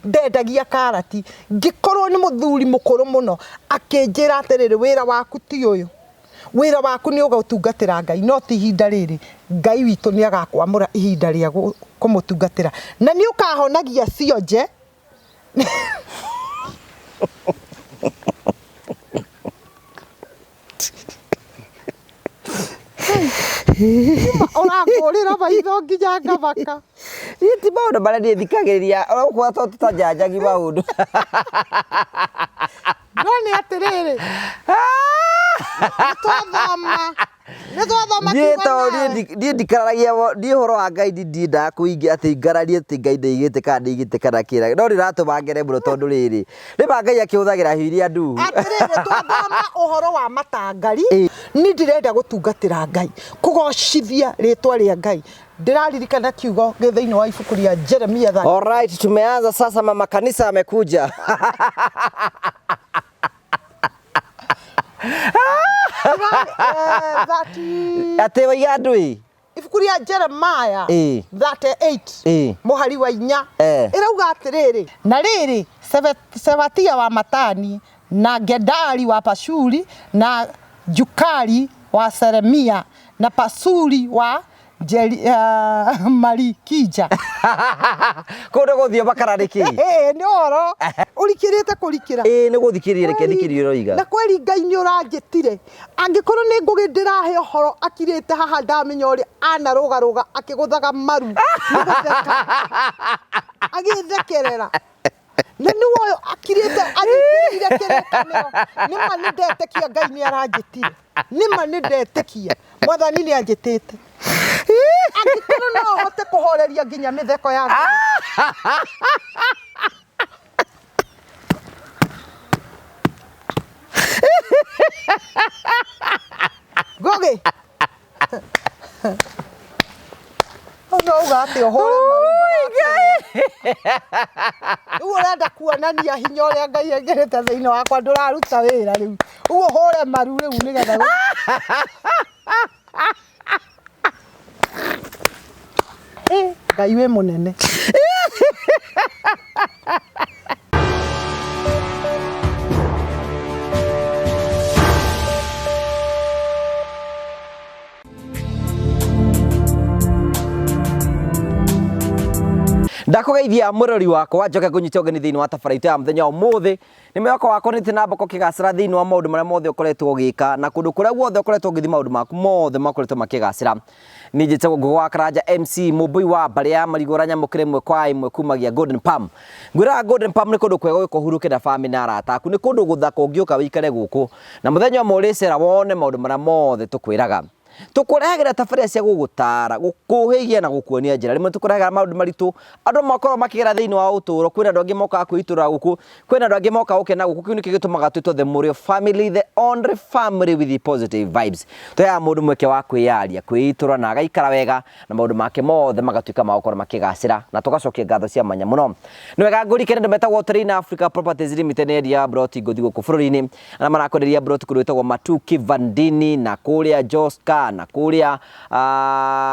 ndendagia karati ngikorwo ni muthuri mukuru muno akinjira atiriri wira waku ti uyu wira waku ni ugatungatira Ngai no ti ihinda riri Ngai witu ni agakwamura ihinda ria kumutungatira na ni ukahonagia cionje Ora ngorira maitho nginya ngabaka Iti maundu maria ni thikagiriria ora to tutajanjagi maundu no ni atiriri Nitwathoma Ni ndikaragia ni horo wa Ngai ndinda kuingia ati ngararie ati Ngai ndigite kana ndigite kana kira no riratuma ngere muno tondu riri ni ba Ngai akihuthagira hiria ndu atiriri twathoma uhoro wa matangari ni ndirenda gutungatira Ngai kugocithia ritwa ria Ngai ndiraririkana kiugo githaini wa ibuku ria Jeremia that. All right, tumeanza sasa, mama kanisa amekuja. Ate waigadui ibuku ria Jeremia 38 muhari wa 4 irauga atiriri na riri Sebatia wa Matani na Gedali wa Pashuri na Jukali wa Seremia na Pasuri wa Marikija Kodo gothio bakarariki ni oro urikirite kurikira ni guthikirire reke thikirire roiga na kweli Ngai ni uranjitire angikorwo ni ngugi ndirahe horo akirite haha ndamenya uri anarugaruga akiguthaga maru agithekerera na ni woyo akirite agitire kerekanio ni mani ndetekia Ngai ni aranjitire ni mani ndetekia mwathani ni anjitite angĩkorwo no hote kuhoreria nginya mitheko ya Gogi no ugati ohore maru urenda kuonania hinya uria Ngai engerete thiini wakwa nduraruta wira riu uhore maru riu nigetha Ngai we munene Ndakugeithia murori wakwa njoke kunyita ugeni thiini wa tabaraitu ya muthenya umuthi ni mwako wako ni tina mboko kigacira thiini wa maundu maria mothe ukoretwo ugika na kundu kuria guothe ukoretwo ugithi maundu maku mothe makoretwo makigacira ni njitagwo Ngũgwa Karanja MC mubui wa mbari ya marigora nyamukire imwe kwa imwe kumagia Golden Palm ngwira Golden Palm ni kundu kwega gukuhuruke na family na arata aku ni kundu guthaka ungiuka wikare guku na muthenya umuricera wone maundu maria mothe tukwiraga tukurehagira tafaria cia gugutara gukuhigia na gukuonia njira rimwe tukurehagira maundu maritu andu makorwo makigera thiini wa uturo kwina andu angi moka kwitura guku kwina andu angi moka ukena guku kiu niki gitumaga twitwo the Murio family, the only family with the positive vibes toya mundu mweke wa kwiyaria kwitura na agaikara wega na maundu make mothe magatuika makorwo makigacira na tugacokia ngatho cia manya muno ni wega ngurikene ndemetagwo Train Africa Properties Limited area broti guthi guku bururi-ini na marakoreria broti kurwitagwo Matuki Vandini na kuria Joska na kuria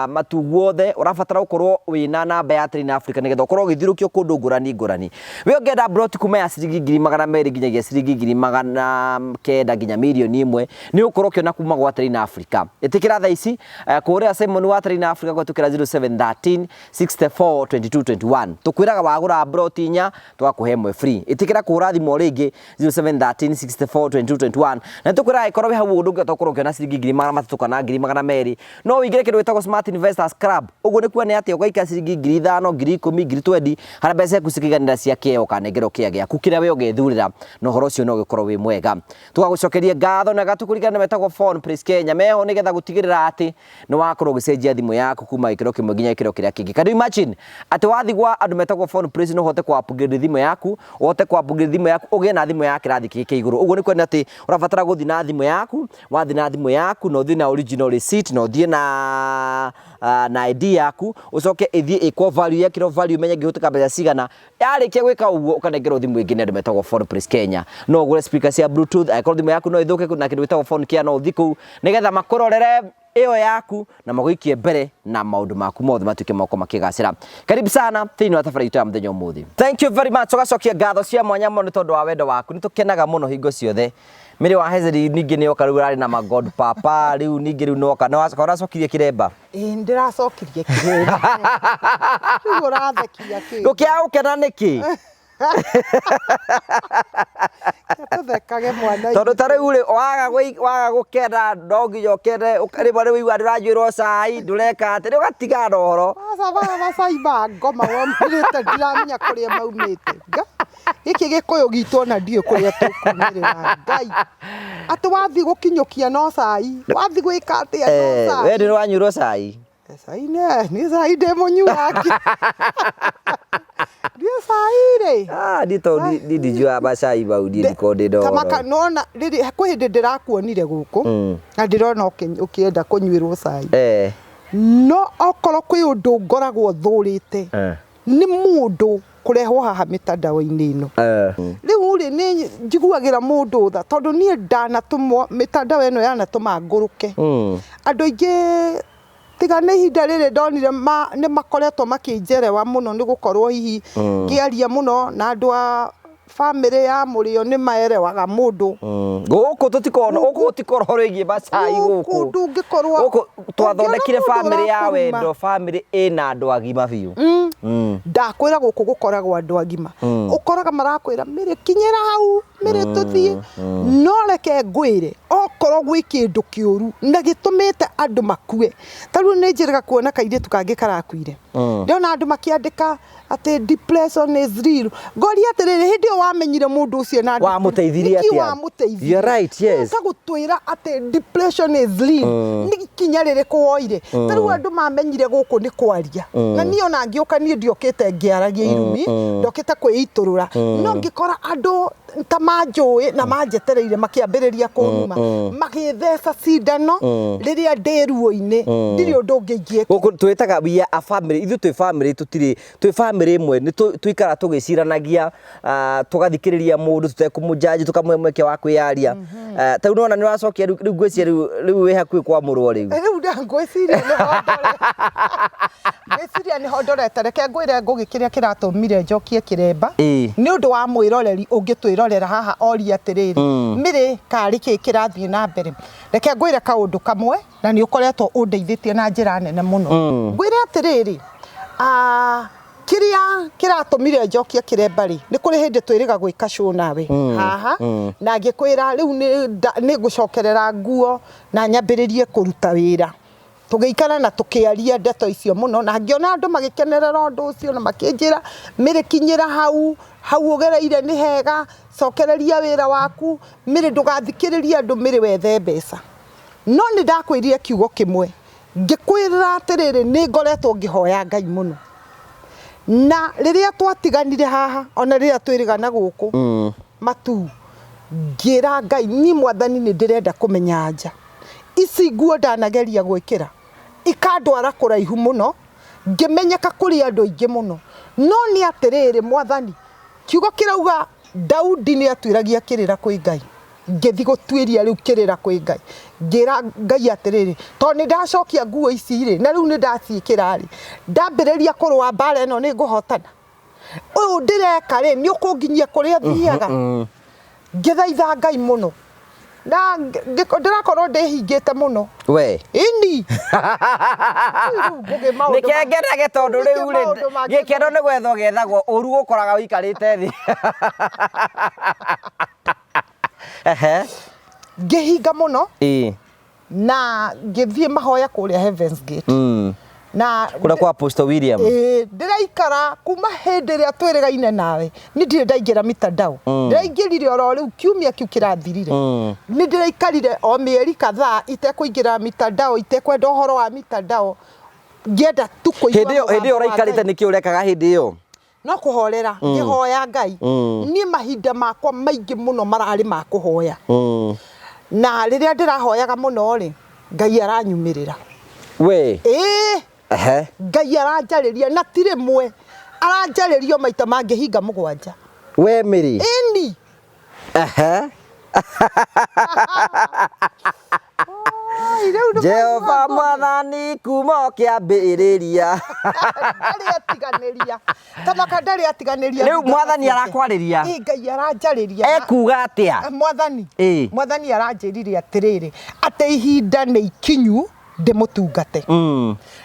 matu guothe urabatara ukorwo wina namba ya Train Africa nigetha ukorwo githirukio kundu ngurani we ungenda broti kuma ya ciringi 200,000 nginyagia ciringi 900,000 nginya milioni 1 ni ukorwo kiona kuma gwa Train Africa itikira tha ici kuria Simon wa Train Africa gwatukira 0713 64 22 21 tukwiraga wagura broti nya twakuhe mwe free itikira kura thimo ringi 0713 64 22 21 na tukwiraga ikorwo we hau undu ngatokorwo kiona ciringi 200,000 na 200,000 no wigire kindu wetagwo Smart Investors Club uguo ni kuone ati ugaika ciringi 5,000 10,000 20 hara mbeca yaku cikiganira cia kio kanengero kia giaku kira we ugethurira no horo cio no gikorwo wi mwega tugagucokeria ngatho na gatukurikana metagwo Phone Press Kenya meho nigetha gutigirira ati no wakorwo gicenjia thimu yaku kuma ikiro kimwe nginya ikiro kiria kingi can you imagine ati wathigwa andu metagwo Phone Press no hote kwa upgrade thimu yaku uhote kwa upgrade thimu yaku ugie na thimu yaku rathi kiki iguru uguo ni kuone ati urabatara guthi na thimu yaku wathi na thimu yaku no thi na original receipt no thie na ID yaku ucoke ithie iko value ya kiro value menye gihutuka mbeca cigana yarikia gwika uguo ukanengerwo thimu ingi ndio metagwo Phone Press Kenya no gure speaker cia bluetooth aikoro thimu yaku no ithuke na kindu witagwo phone kia no thiku nigetha makurorere iyo yaku na maguikie mbere na maundu maku mothe matuike moko makigacira. Karibu sana thiini wa tabaraitu ya muthenya umuthi. Thank you very much. Ugacokia ngatho cia mwanya muno tondu wa wendo waku. Nitukenaga muno hingo ciothe. Mire wa Hezeh ningi ni oka rurari na magod papa riu ningi riu noka no wacokirie kiremba. Ndiracokirie kiremba. Riu urathekia ki. Gukia ukena niki? Tuthekage mwana. Tondu tare ule waga gukena ndongi yokene ukariba riu igwa ndirajwirwo cai ndureka atiri ugatiga ndoro. Baba cai ba ngoma wa mwirite ndiramenya kuria maumite. Giki gikuyu gitu na ndio kuria tukumirira Ngai. Ati wathi gukinyukia no cai. Wathi gwika atia no cai. We ndiro wanyurwo cai. Cai ni cai ndemonyuaki. Ndio cai ri. Ndijua bacai bau ndiko ndindoro. Kamaka nona riri kwihinde ndirakuonire guku. Na ndirona ukienda kunyuirwo cai. No okoro kwi undu ngoragwo thurite. Ni mundu kurehwo haha mitandao-ini ino. Riu ri ni njiguagira mundu tha tondu nie ndanatumwo mitandao ino yanatuma nguruke. Andu aingi tiga ni ihinda riri ndonire ni makoretwo makinjerewa muno ni gukorwo hihi ngiaria muno na andu a family ya murio ni maerewaga mundu guku tutikona guku tikoro rigi bacai guku ndungikorwo guku twathondekire family ya wendo family ina andu agima biu ndakwira guku gukoragwo andu agima ukoraga marakwira mire kinyira hau mire tuthie no reke ngwire okorwo gwi kindu kiuru na gitumite andu makue taru ni njiraga kuona kairitu kangi karakuire ndiona andu makiandika ati depression is real ngoria atiriri hindi wamenyire mundu ucio na wa muteithiria atia you're right yes gutwira ati depression is real ni kinya riri kuoire taru andu mamenyire guku ni kwaria na ni ona ngioka ni ndiokite ngiaragia irumi ndokite kwiiturura no ngikora andu ta manjui na manjetereire makiambiriria kunuma magithesa cindano riria ndiruo-ini ndiri undu ngigie guku twitaga we a family ithu twi family tutiri twi family imwe ni twikara tugiciranagia tugathikiriria mundu tutekumujaji tukamwemweke wa kwiaria ta unaona ni wacokia riu ngwiciria riu we hakui Kwamurwo riu ngwiciria ni hondore ngwiciria ni hondore tareke ngwire ngugikiria kiratumire njokie kiremba ni undu wa mwiroreri ungitwirorera haha ori atiriri mire kari ki kirathie na mbere reke ngwire kaundu kamwe na ni ukoretwo undeithitie na njira nene muno ngwire atiriri kiria kiratumire njokia kiremba ri ni kuri hindi twiriga gwika show nawe haha na ngikwira riu ni ngucokerera nguo na nyambiririe kuruta wira tugeikara na tukiaria ndeto icio muno na ngiona andu magikenerera undu ucio na makinjira mire kinyira hau ugereire ni hega cokereria wira waku mire ndugathikiriria andu mire wethe mbeca no ni ndakwirire kiugo kimwe ngikwira atiriri ni ngoretwo ngihoya Ngai muno na riria twatiganire haha ona riria twirigana guku matu ngira Ngai ni mwathani ni ndirenda kumenya nja ici nguo ndanageria gwikira ikandwara kuraihu muno ngimenyeka kuri andu aingi muno no ni atiriri mwathani kiugo kirauga Daudi ni atwiragia kirira kwi Ngai ngithi gutwiria riu kirira kwi Ngai ngira Ngai atiriri to ni ndacokia nguo ici ri na riu ni ndaciikira ri ndambiriria kurwa mbara eno ni nguhotana uyu ndireka ri ni ukunginyia kuria thiaga ngithaitha Ngai muno na ndirakorwo ndihingite muno we ini nikengerage tondu riu ri gikeno ni gwetho gethagwo uru gukoraga wikarite thi ngihinga muno na ngithie mahoya kuria Heaven's Gate na kuna kwa Apostle William ndiraikara kuma hindi ria twirigaine nawe ni ndire ndaingira mitandao ndiraingirire oro riu kiumia kiu kirathirire ni ndiraikarire o mieri kadhaa itekuingira mitandao itekwenda uhoro wa mitandao ngienda tu kuigua hindi uraikarite niki urekaga hindi iyo no kuhorera ngihoya Ngai ni mahinda makwa maingi muno marari ma kuhoya na riria ndirahoyaga muno ri Ngai aranyumirira we Ngai aranjariria na tire mwe aranjaririo maita mangihinga mugwanja we miri Jehova mwathani kuma kiambiriria ndari atiganiria tamaka ndari atiganiria riu mwathani arakwariria Ngai aranjariria ekuga atia mwathani aranjirire atiriri ate ihinda ni ikinyu ndimutungate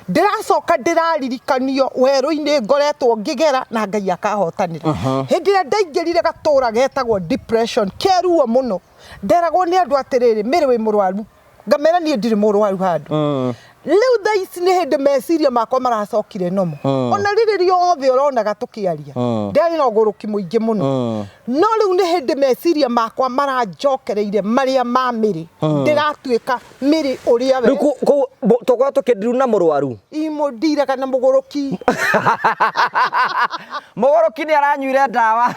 ndiracoka ndiraririkanio weru-ini ngoretwo ngigera na Ngai akahotanira hindi ria ndaingirire gatura getagwo depression keruo muno nderagwo ni andu atiriri miri wi murwaru ngamera ni ndiri murwaru handu riu thaa ici ni hindi meciria makwa maracokire nomo ona riri riothe uronaga tukiaria ndari na uguruki muingi muno no riu ni hindi meciria makwa maranjokereire maria ma miri ndiratuika miri uria we tokwa tukindiru na murwaru imo ndiraga na muguruki muguruki ni aranyuire ndawa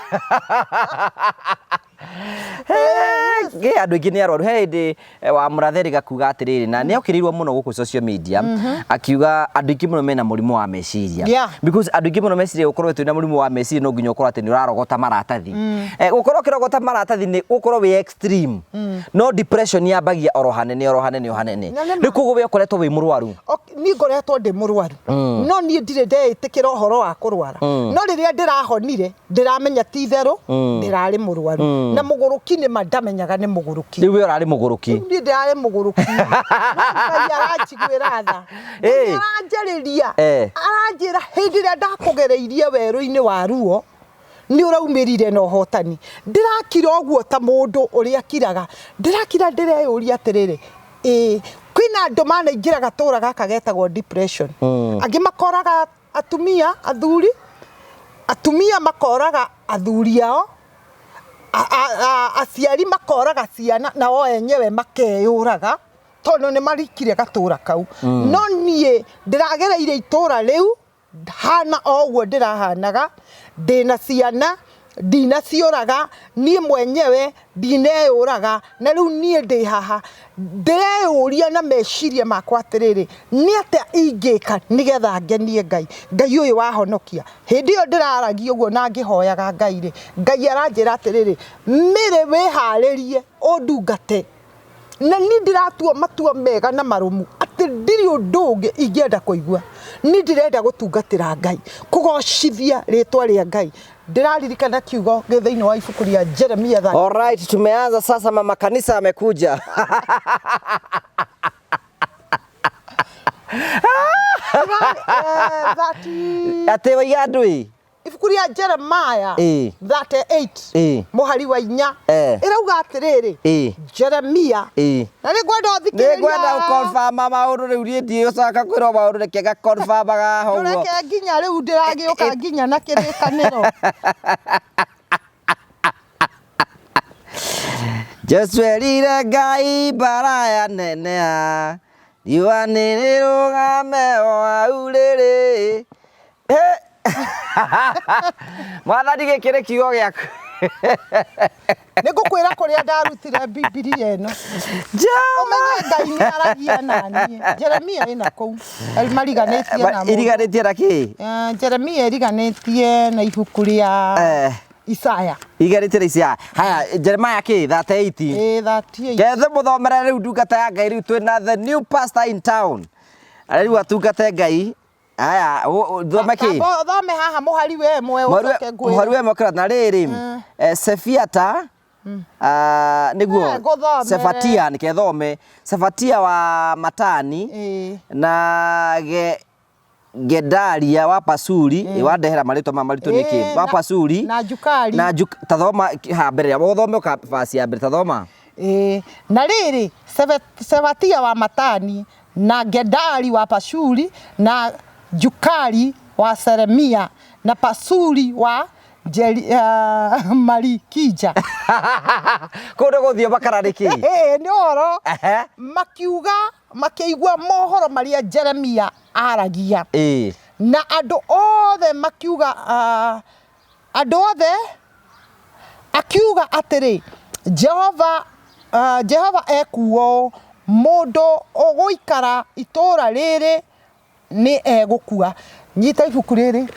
ge andu ingi ni arwaru hindi wa muratheri gakuga atiriri na ni okirirwo muno guku social media akiuga andu ingi muno mena murimu wa meciria because andu ingi muno meciria gukorwo twina murimu wa meciria no nginya ukorwo ati ni urarogota maratathi gukorwo kirogota maratathi ni gukorwo wi extreme no depression yambagia orohanene nikugo we ukoretwo wi murwaru ni ngoretwo ndi murwaru no ni ndire ndetikira uhoro wa kurwara no riria ndirahonire ndiramenya ti theru ndirari murwaru na muguruki ni mandamenyaga ni muguruki riu we urari muguruki ndi ndirari muguruki Ngai aranjiguira tha aranjariria aranjira hindi ria ndakugereirie weru-ini wa ruo ni uraumirire na uhotani ndirakira oguo ta mundu uria kiraga ndirakira ndireyuria atiriri kwina andu manaingira gatura gaka getagwo depression angi makoraga atumia makoraga athuri ao aciari makoraga ciana na o enyewe makeyuraga tondu ni marikire gatura kau no nie ndiragereire itura riu hana oguo ndirahanaga ndina ciana ndinaciuraga nie mwenyewe ndineyuraga na riu nie ndi haha ndireyuria na meciria makwa atiriri ni atia ingika nigetha ngenie Ngai uyu wahonokia hindi yo ndiraragia uguo na ngihoyaga Ngai aranjira atiriri mire wiharirie undungate na ni ndiratua matua mega na marumu ati ndiri undu ungi ingienda kuigua ni ndirenda gutungatira Ngai kugocithia ritwa ria Ngai ndiraririkana kiugo githiini wa ibuku ria Jeremia. Alright, tumeanza sasa, mama kanisa amekuja. Ate wa yadui ibuku ria Jeremia 38 muhari wa 4 irauga atiriri Jeremia na ni gwenda uthikiriria ni gwenda confirm maundu riu rie ucaka kwirwo maundu rekega confirm aga ho reke nginya riu ndiragiuka nginya na kirikaniro Jesu erire Ngai baraya nenea diwanire rugame o auriri mwana dige kire kigo giaku nigukwira kuria ndarutire Biblia eno umenye Ngai ni aragia nani Jeremia ina kou mariganitie na iriganitie na ki Jeremia iriganitie na ibuku ria Isaya iriganitie Isaya. Haya, Jeremia ki 38 38 kethe muthomere riu ndungata ya Ngai riu twina the new pastor in town riu atungate Ngai. Aya thome ki thome haha muhari we mwe ucoke ngwe muhari we mokira na riri Sefiata niguo Sefatia nikethome Sefatia wa Matani na Gedalia wa Pasuri wandehera marito marito niki wa Pasuri na Jukali na tathoma ha mbere uthome ka fasi ya mbere tathoma na riri Sefatia wa Matani na Gedali wa Pasuri na Jukali wa Seremia na Pasuri wa Marikija kundo guthio bakarariki ni oro makiigua mohoro maria Jeremia aragia na andu othe makiuga akiuga atiri Jehova ekuo mundu uguikara itura riri ni egukua nyita ibuku riri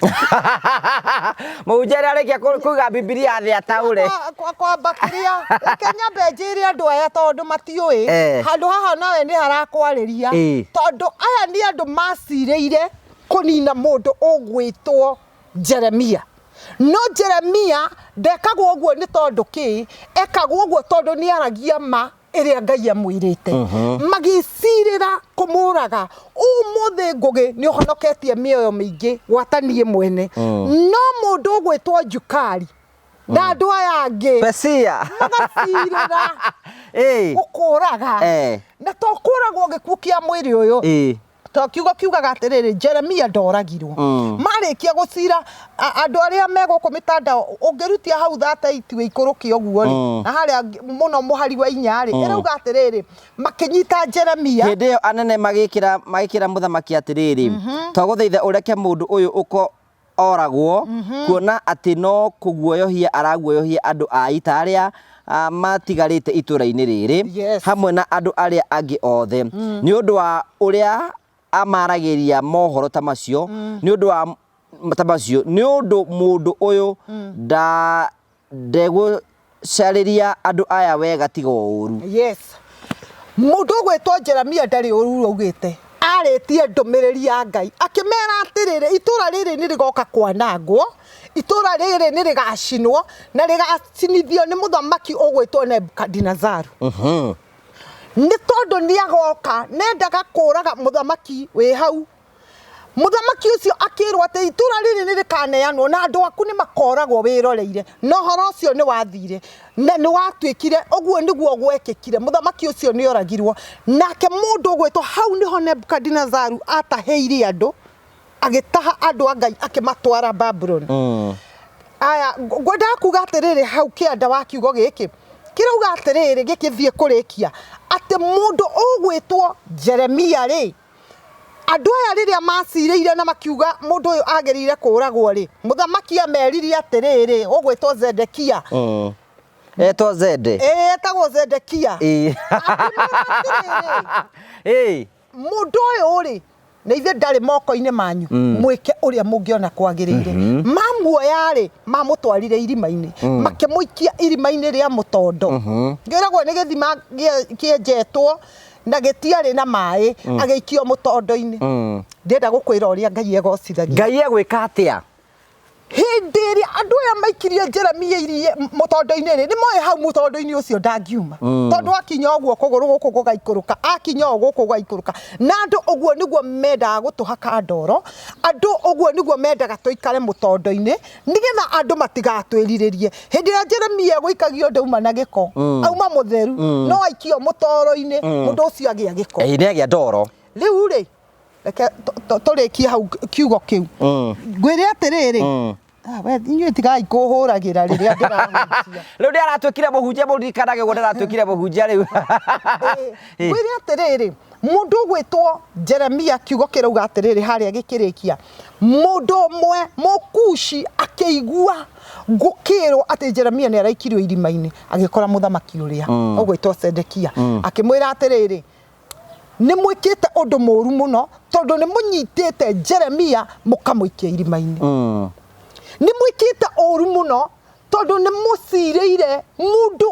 Mũhunjia arĩkia kũiga Bibilia thĩ ataũre kwamba kĩrĩa Kenya benjĩre andũ aya tondũ matiũĩ handũ haha nawe nĩ harakwarĩria tondũ aya nĩ andũ macirĩire kũnina mũndũ ũgwĩtwo Jeremia. No Jeremia ndekagwo ũguo nĩ tondũ kĩ ekagwo ũguo tondũ nĩ aragia ma ĩrĩa Ngai amwĩrĩte magĩcirĩra kũmũraga. Ũmũthĩ Ngũgĩ nĩ ũhonoketie mĩoyo mĩingĩ gwatanie mwene no mũndũ ũgwĩtwo Njukari na andũ aya angĩ magacirĩra gũkũraga na to kũragwo gĩkuũ kĩa mwĩrĩ ũyũ to kiugaga atĩrĩrĩ Jeremia ndoragirwo marĩkia gũcira andũ arĩa megũkũ mĩtandao ũngĩrutia hau 38 wĩikũrũkia ũguo na harĩa mũno mũhari wa 4 ĩrauga atĩrĩrĩ makĩnyita Jeremia hĩndĩ ĩyo anene magĩkĩra mũthamaki atĩrĩrĩ twagũthaitha ũreke mũndũ ũyũ ũko oragwo kuona atĩ no kũguoyohia araguoyohia andũ a ita arĩa matigarĩte itũra-inĩ rĩrĩ hamwe na andũ arĩa angĩ othe nĩ ũndũ wa ũrĩa amaragĩria mohoro ta macio nĩ ũndũ wa tabacio nĩ ũndũ mũndũ ũyũ ndegũcarĩria andũ aya wega tiga ũru. Mũndũ ũgwĩtwo Jeremia ndarĩ ũru augĩte arĩtie ndũmĩrĩri ya Ngai akĩmera atĩrĩrĩ itũra rĩrĩ nĩ rĩgoka kwanangwo itũra rĩrĩ nĩ rĩgacinwo na rĩgacinithio nĩ mũthamaki ũgwĩtwo Nebukadinazaru nĩ tondũ nĩ agoka nendaga kũraga mũthamaki wĩ hau. Mũthamaki ũcio akĩrwo atĩ itũra rĩrĩ nĩ rĩkaneanwo na andũ aku nĩ makoragwo wĩroreire no horo ũcio nĩ wathire na nĩ watuĩkire ũguo nĩguo gwekĩkire. Mũthamaki ũcio nĩ oragirwo nake mũndũ ũgwĩtwo hau nĩho Nebukadinazaru atahĩire andũ agĩtaha andũ a Ngai akĩmatwara Babylon. Aya ngwendaga kuga atĩrĩrĩ hau kĩanda wa kiugo gĩkĩ kĩrauga atĩrĩrĩ gĩkĩthiĩ kũrĩkia atĩ mũndũ ũgwĩtwo Jeremia rĩ andũ aya rĩrĩa macirĩire na makiuga mũndũ ũyũ agĩrĩire kũragwo rĩ mũthamaki ameririe atĩrĩrĩ ũgwĩtwo Zedekia etwo Zede etagwo Zedekia mũndũ ũyũ rĩ na ithe ndarĩ moko-inĩ manyu mwĩke ũrĩa mũngĩona kwagĩrĩire. Mamuoya rĩ mamũtwarire irima-inĩ makĩmũikia irima-inĩ rĩa mũtondo ngĩragwo nĩ gĩthima kĩenjetwo na gĩtiarĩ na maĩ agĩikio mũtondo-inĩ. Ndĩrenda gũkwĩra ũrĩa Ngai egocithagia. Ngai egwĩka atĩa hĩndĩ ĩrĩa andũ aya maikirie Jeremia irie mũtondo-inĩ rĩ nĩ moĩ hau mũtondo-inĩ ũcio ndangiuma tondũ akinya ũguo kũgũrũ gũkũ gũgaikũrũka akinya ũguo gũgaikũrũka na andũ ũguo nĩguo mendaga gũtũhaka ndoro andũ ũguo nĩguo mendaga tũikare mũtondo-inĩ nĩgetha andũ matigatwĩrirĩrie. Hĩndĩ ĩrĩa Jeremia gũikagio ndauma na gĩko auma mũtheru no aikio mũtoro-inĩ mũndũ ũcio agĩa gĩko nĩ agĩa ndoro. Rĩu rĩ reke tũrĩkie hau kiugo kĩu ngwĩre atĩrĩrĩ we inyuĩ tigai kũhũragĩra rĩrĩa ndĩrahutia rĩu ndaratuĩkire mũhunjia mũririkanage guo ndaratuĩkire mũhunjia rĩu ngwĩre atĩrĩrĩ mũndũ ũgwĩtwo Jeremia kiugo kĩrauga atĩrĩrĩ harĩa gĩkĩrĩkia mũndũ ũmwe mũkushi akĩigua gũkĩrwo atĩ Jeremia nĩ araikirio irima-inĩ agĩkora mũthamaki ũrĩa ũgwĩtwo Zedekia akĩmwĩra atĩrĩrĩ nĩ mwĩkĩte ũndũ mũru mũno tondũ nĩ mũnyitĩte Jeremia mũkamũikia irima-inĩ. Nĩ mwĩkĩte ũru mũno tondũ nĩ mũcirĩire mũndũ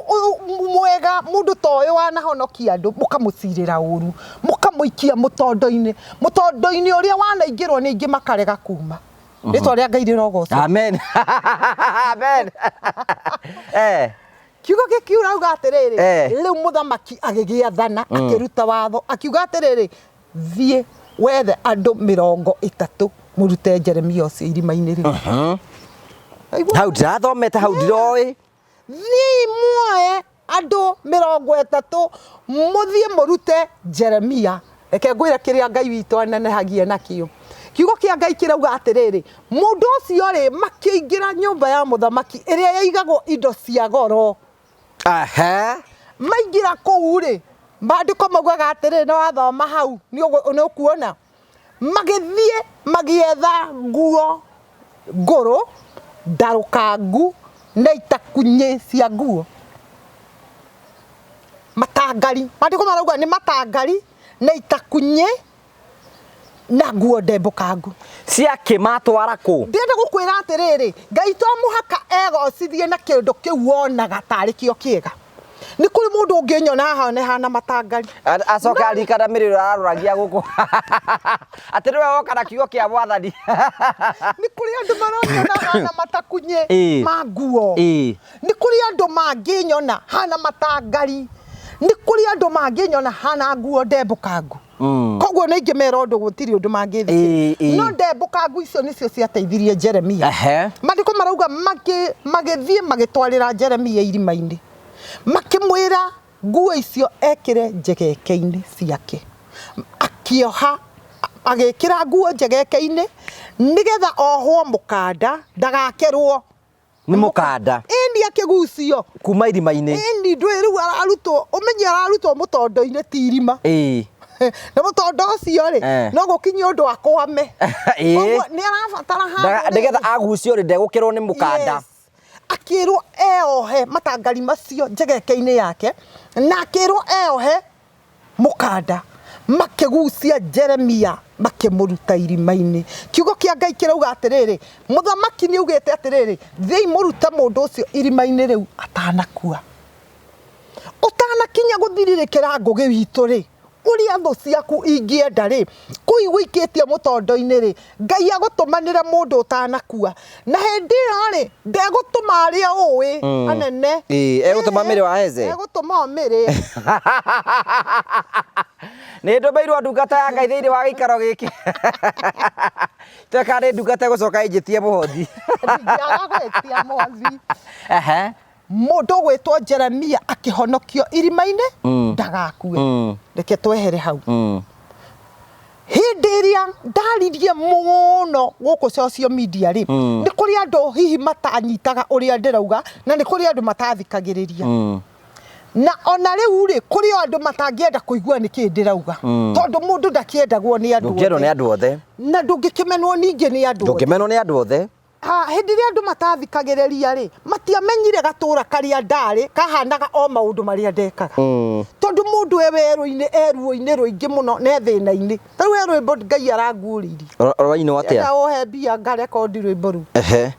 mwega mũndũ ta ũyũ wanahonokia andũ mũkamũcirĩra ũru mũkamũikia mũtondo-inĩ ũrĩa wanaingĩrwo nĩ aingĩ makarega kuma. Rĩtwa rĩa Ngai rĩrogocwo. Amen. Amen. Kiugo gĩkĩ urauga atĩrĩrĩ rĩu mũthamaki agĩgĩathana akĩruta watho akiuga atĩrĩrĩ thiĩ wethe andũ 30 mũrute Jeremia ũcio irima-inĩ rĩu. Hau ndirathomete hau ndiroĩ. Thiĩ muoe andũ 30 mũthiĩ mũrute Jeremia. Reke ngwĩre kĩrĩa Ngai witũ anenehagia nakĩo. Kiugo kĩa Ngai kĩrauga atĩrĩrĩ mũndũ ũcio rĩ makĩingĩra nyũmba ya mũthamaki ĩrĩa yaigagwo indo cia goro. Maingĩra kũu rĩ maandĩko maugaga atĩrĩrĩ na wathoma hau nĩ ũkuona magĩthiĩ magĩetha nguo ngũrũ ndarũkangu na itakunye cia nguo matangari maandĩko marauga nĩ matangari na itakunye na nguo ndembũkangu cia kimatwara ku ndenda gukwira atiriri Ngai to muhaka egocithie na kindu kiu wonaga tari kio kiega ni kuri mundu unginyona hana matangari acoka arikana miriro araruragia guku ati niwe woka na kiugo kia Mwathani ni kuri andu maronyona hana matakunye ma nguo ni kuri andu manginyona hana matangari ni kuri andu manginyona hana nguo ndembũkangu koguo na ingimera undu gutiri undu mangithikira no ndembũkangu icio nicio ciateithirie Jeremia mandiko marauga magithie magitwarira Jeremia irima-ini makimwira nguo icio ekire njegeke-ini ciake akioha agekira nguo njegeke-ini nigetha ohwo mukanda ndagakerwo ni mukanda indi akigucio kuma irima-ini indi ndwiru ararutwo umenye ararutwo mutondo-ini ti irima na mutondo ucio ri no gukinye undu akwame koguo ni arabatara handu nigetha agucio ri ndegukirwo ni mukanda akirwo eohe matangari macio njegeke-ini yake na akirwo eohe mukanda makigucia Jeremia makimuruta irima-ini kiugo kia Ngai kirauga atiriri muthamaki ni ugite atiriri thii muruta mundu ucio irima-ini riu atanakua utanakinya guthiririkira ngugi witu ri uria thu ciaku ingienda ri kui wikitie mutondo-ini ri Ngai agutumanira mundu utanakua na hindi iyo ri ndegutuma aria uwi anene egutuma miri wa Hezeh egutuma miri ni ndumirwo ndungata ya Ngai thiini wa gikaro giki tweka ni ndungata gucoka injitie muhothi ndagagwetia muhothi mundu gwitwo Jeremia akihonokio irima-ini ndagakue reke twehere hau hindi iria ndaririe muno guku social media ri ni kuri andu hihi matanyitaga uria ndirauga na ni kuri andu matathikagiriria na ona riu ri kuri andu matangienda kuigua niki ndirauga tondu mundu ndakiendagwo ni andu othe na ndungikimenwo ningi ni andu othe hindi ria andu matathikagiriria ri matiamenyire gatura karia ndari kahanaga o maundu maria ndekaga tondu mundu eweru-ini eruo-ini ruingi muno ne thina-ini taru rwimbo Ngai aranguririe rwa-ini watia ohe mbia ngarekondi rwimbo ru